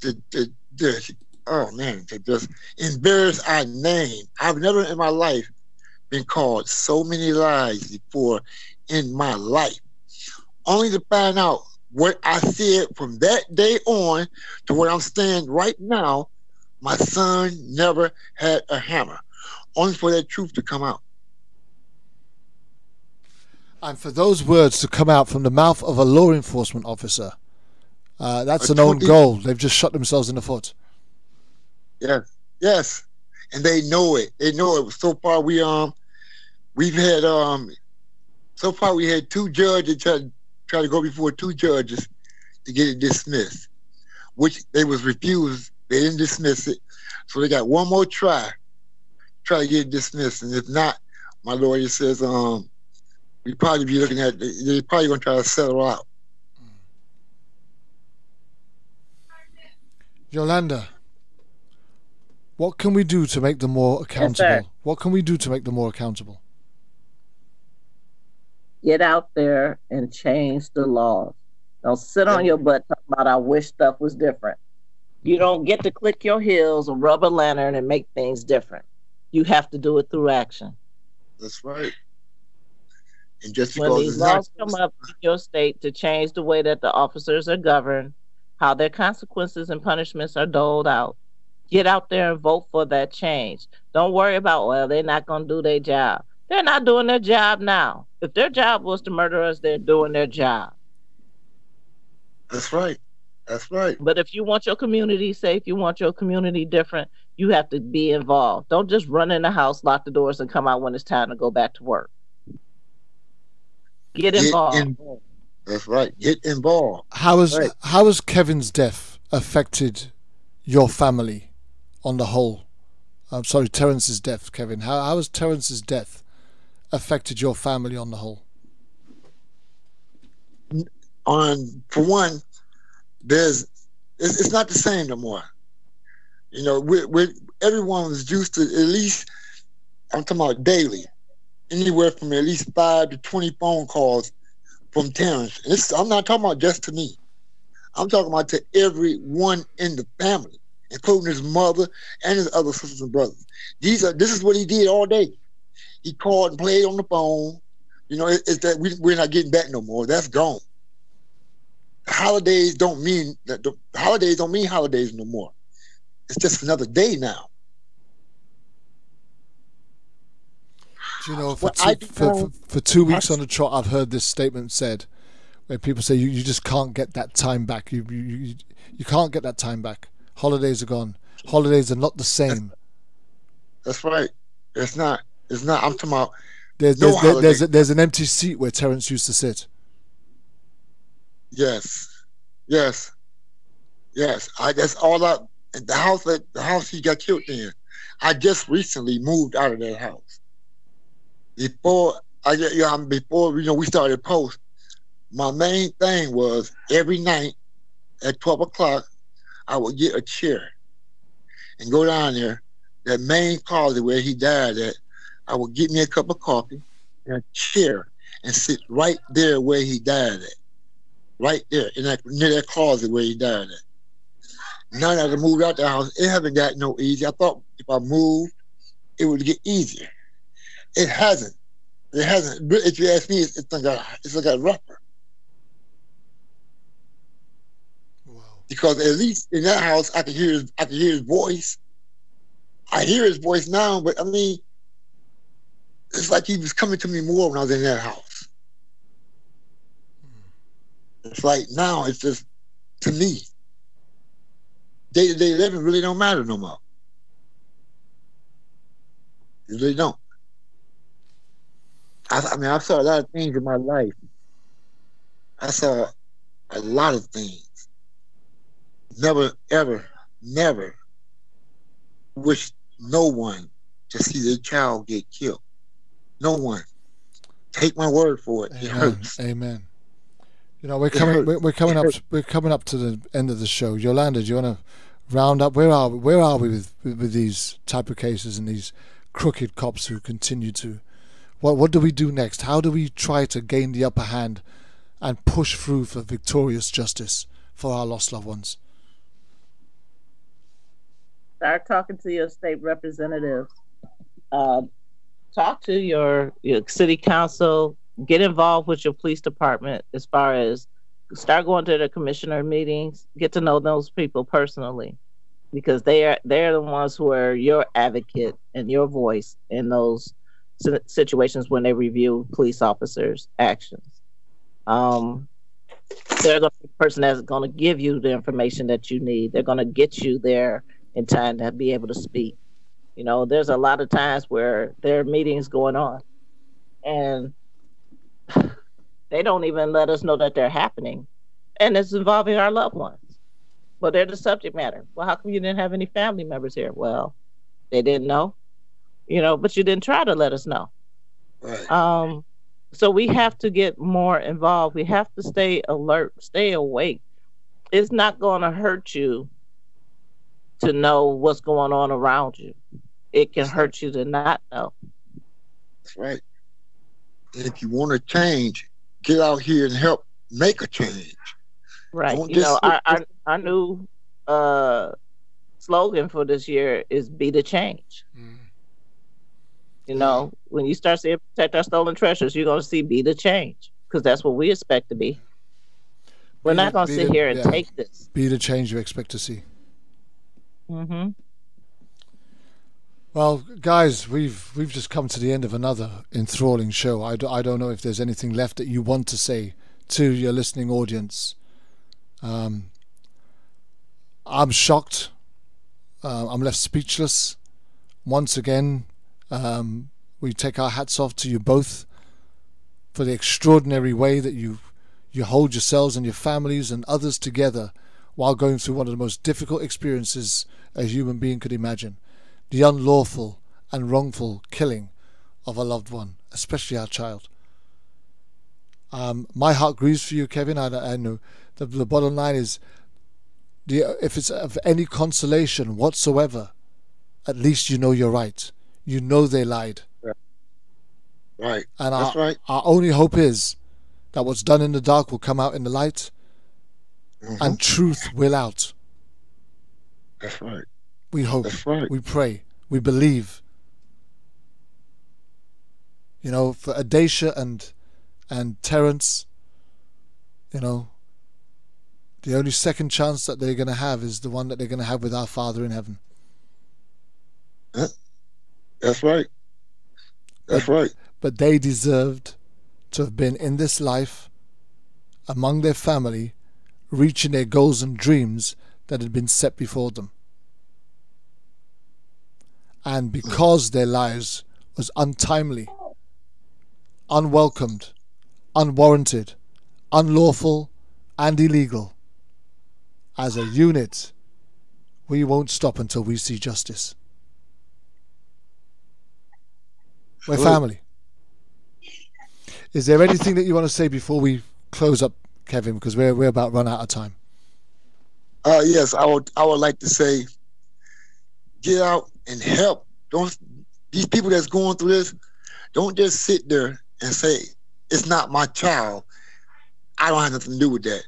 Speaker 11: to just embarrass our name. I've never in my life been called so many lies before in my life. Only to find out what I said from that day on to where I'm standing right now My son never had a hammer. Only for that truth to come out.
Speaker 5: And for those words to come out from the mouth of a law enforcement officer, that's an own goal. They've just shot themselves in the foot.
Speaker 11: Yes, yes, and they know it. They know it. So far, we've had so far we had 2 judges try to go before 2 judges to get it dismissed, which they was refused. They didn't dismiss it, so they got one more try to get it dismissed. And if not, my lawyer says we probably be looking at, they're probably going to try to settle out.
Speaker 5: Yolanda, what can we do to make them more accountable?
Speaker 10: Yes,
Speaker 5: what can we do to make them more accountable?
Speaker 10: Get out there and change the laws. Don't sit on your butt talking about I wish stuff was different. You don't get to click your heels or rub a lantern and make things different. You have to do it through action.
Speaker 11: That's right. And just
Speaker 10: when these laws come up in your state to change the way that the officers are governed, how their consequences and punishments are doled out, get out there and vote for that change. Don't worry about, well, they're not going to do their job. They're not doing their job now. If their job was to murder us, they're doing their job.
Speaker 11: That's right. That's right.
Speaker 10: But if you want your community safe, you want your community different, you have to be involved. Don't just run in the house, lock the doors, and come out when it's time to go back to work. Get involved.
Speaker 11: That's right. Get involved.
Speaker 5: How has Kevin's death affected your family on the whole? I'm sorry, Terence's death, Kevin. How has Terence's death affected your family on the whole?
Speaker 11: For one, it's not the same no more. You know, everyone was used to, at least, I'm talking about daily, anywhere from at least 5 to 20 phone calls from Terrence. I'm not talking about just to me. I'm talking about to everyone in the family, including his mother and his other sisters and brothers. This is what he did all day. He called and played on the phone. You know, it's that we're not getting back no more. That's gone. Holidays don't mean holidays no more. It's just another day now.
Speaker 5: Do you know, for 2 weeks on the trot, I've heard this statement said, where people say you just can't get that time back. You can't get that time back. Holidays are gone. Holidays are not the same.
Speaker 11: That's right. It's not. I'm talking about.
Speaker 5: There's an empty seat where Terence used to sit.
Speaker 11: Yes. That's all up. The house he got killed in. I just recently moved out of that house. Before we started post, my main thing was every night at 12 o'clock, I would get a chair and go down there, that main closet where he died at. I would get me a cup of coffee and a chair and sit right there where he died at. Right there, near that closet where he died at. Now that I moved out the house, it haven't got no easy. I thought if I moved, it would get easier. It hasn't. If you ask me, it's got rougher. Wow. Because at least in that house, I could hear his voice. I hear his voice now, but I mean, it's like he was coming to me more when I was in that house. It's like now, it's just, to me, day-to-day living really don't matter no more. It really don't. I saw a lot of things in my life. I saw a lot of things. Never, ever, never wish no one to see their child get killed. No one. Take my word for it. It hurts.
Speaker 5: Amen. You know, we're coming up to the end of the show. Yolanda, do you want to round up? Where are we with these type of cases and these crooked cops who continue to? What do we do next? How do we try to gain the upper hand and push through for victorious justice for our lost loved ones?
Speaker 10: Start talking to your state representatives. Talk to your city council. Get involved with your police department as far as start going to the commissioner meetings. Get to know those people personally. because they're the ones who are your advocate and your voice in those situations when they review police officers' actions. They're the person that's going to give you the information that you need. They're going to get you there in time to be able to speak. You know, there's a lot of times where there are meetings going on and they don't even let us know that they're happening. And it's involving our loved ones. Well, they're the subject matter. Well, how come you didn't have any family members here? Well, they didn't know, you know, but you didn't try to let us know.
Speaker 11: Right.
Speaker 10: So we have to get more involved. We have to stay alert, stay awake. It's not going to hurt you to know what's going on around you. It can hurt you to not know.
Speaker 11: That's right. And if you want to change, get out here and help make a change.
Speaker 10: Right.
Speaker 11: Don't
Speaker 10: You know,
Speaker 11: just
Speaker 10: our new slogan for this year is "Be the Change." You know, when you start seeing protect our stolen treasures, you're going to see "Be the Change," because that's what we expect to be. We're not going to sit here and take this.
Speaker 5: Be the change you expect to see.
Speaker 10: Mm-hmm.
Speaker 5: Well, guys, we've just come to the end of another enthralling show. I don't know if there's anything left that you want to say to your listening audience. I'm shocked. I'm left speechless. Once again, we take our hats off to you both for the extraordinary way that you hold yourselves and your families and others together while going through one of the most difficult experiences a human being could imagine. The unlawful and wrongful killing of a loved one, especially our child. My heart grieves for you, Kevin. I know the bottom line is, if it's of any consolation whatsoever, at least you know you're right. You know they lied.
Speaker 11: Right.
Speaker 5: And
Speaker 11: That's right.
Speaker 5: Our only hope is that what's done in the dark will come out in the light, and truth will out.
Speaker 11: That's right.
Speaker 5: We hope.
Speaker 11: That's right.
Speaker 5: We pray. We believe. You know, for Adacia and Terence, you know, the only second chance that they're going to have is the one that they're going to have with our Father in heaven.
Speaker 11: That's right. That's right.
Speaker 5: But they deserved to have been in this life, among their family, reaching their goals and dreams that had been set before them. And because their lives was untimely, unwelcomed, unwarranted, unlawful, and illegal, as a unit, we won't stop until we see justice. We're family. Is there anything that you want to say before we close up, Kevin? Because we're about run out of time.
Speaker 11: Yes, I would like to say, get out and help. These people that's going through this, don't just sit there and say, it's not my child. I don't have nothing to do with that.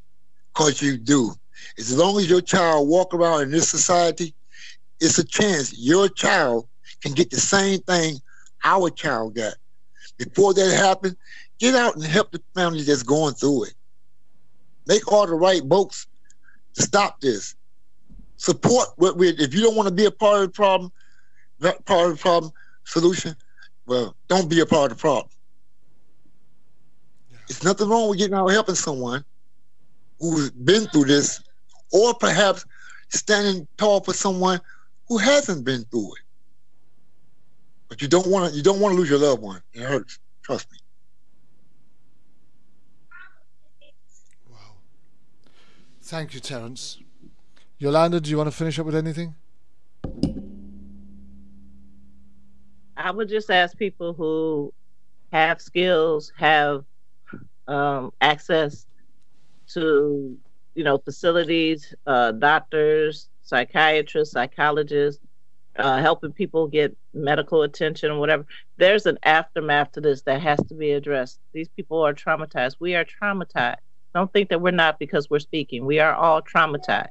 Speaker 11: Because you do. As long as your child walk around in this society, it's a chance your child can get the same thing our child got. Before that happens, get out and help the family that's going through it. Make all the right votes to stop this. Support what if you don't want to be a part of the problem, not part of the problem solution, well, don't be a part of the problem. It's nothing wrong with getting out and helping someone who's been through this, or perhaps standing tall for someone who hasn't been through it. But you don't want to lose your loved one. It hurts. Trust me.
Speaker 5: Wow. Thank you, Terence. Yolanda, do you want to finish up with anything?
Speaker 10: I would just ask people who have skills, have access to, facilities, doctors, psychiatrists, psychologists, helping people get medical attention or whatever. There's an aftermath to this that has to be addressed. These people are traumatized. We are traumatized. Don't think that we're not because we're speaking. We are all traumatized.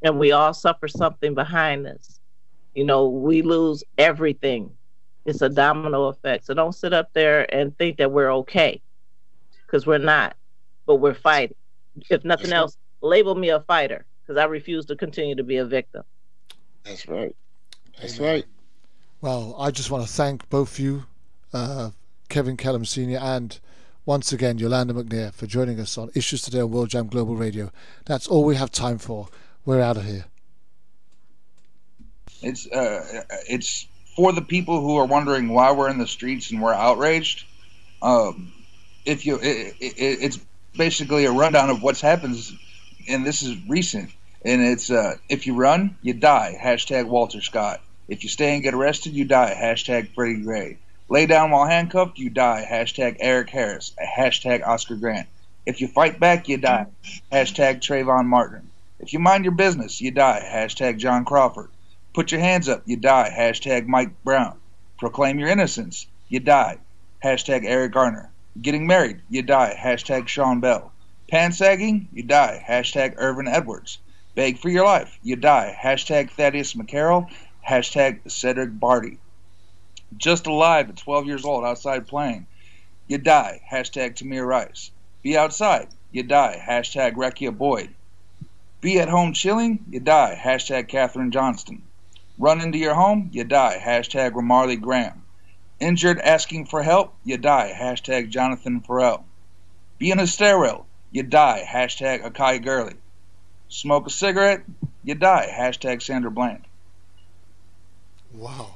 Speaker 10: And we all suffer something behind this. We lose everything. It's a domino effect. So don't sit up there and think that we're okay, because we're not, but we're fighting. If nothing else, label me a fighter, because I refuse to continue to be a victim.
Speaker 11: That's right. That's right.
Speaker 5: Well, I just want to thank both you, Kevin Kellom Sr. and once again Yolanda McNair, for joining us on Issues Today on World Jam Global Radio. That's all we have time for. We're out of here.
Speaker 12: It's for the people who are wondering why we're in the streets and we're outraged. It's basically a rundown of what's happened, and this is recent. And it's if you run, you die. Hashtag Walter Scott. If you stay and get arrested, you die. Hashtag Freddie Gray. Lay down while handcuffed, you die. Hashtag Eric Harris. Hashtag Oscar Grant. If you fight back, you die. Hashtag Trayvon Martin. If you mind your business, you die. Hashtag John Crawford. Put your hands up, you die. Hashtag Mike Brown. Proclaim your innocence, you die. Hashtag Eric Garner. Getting married, you die. Hashtag Sean Bell. Pan-sagging, you die. Hashtag Irvin Edwards. Beg for your life, you die. Hashtag Thaddeus McCarroll. Hashtag Cedric Barty. Just alive at 12 years old outside playing, you die. Hashtag Tamir Rice. Be outside, you die. Hashtag Rekia Boyd. Be at home chilling, you die. Hashtag Katherine Johnston. Run into your home, you die. Hashtag Ramarley Graham. Injured asking for help, you die. Hashtag Jonathan Farrell. Be in a stairwell, you die. Hashtag Akai Gurley. Smoke a cigarette, you die. Hashtag Sandra Bland.
Speaker 5: Wow.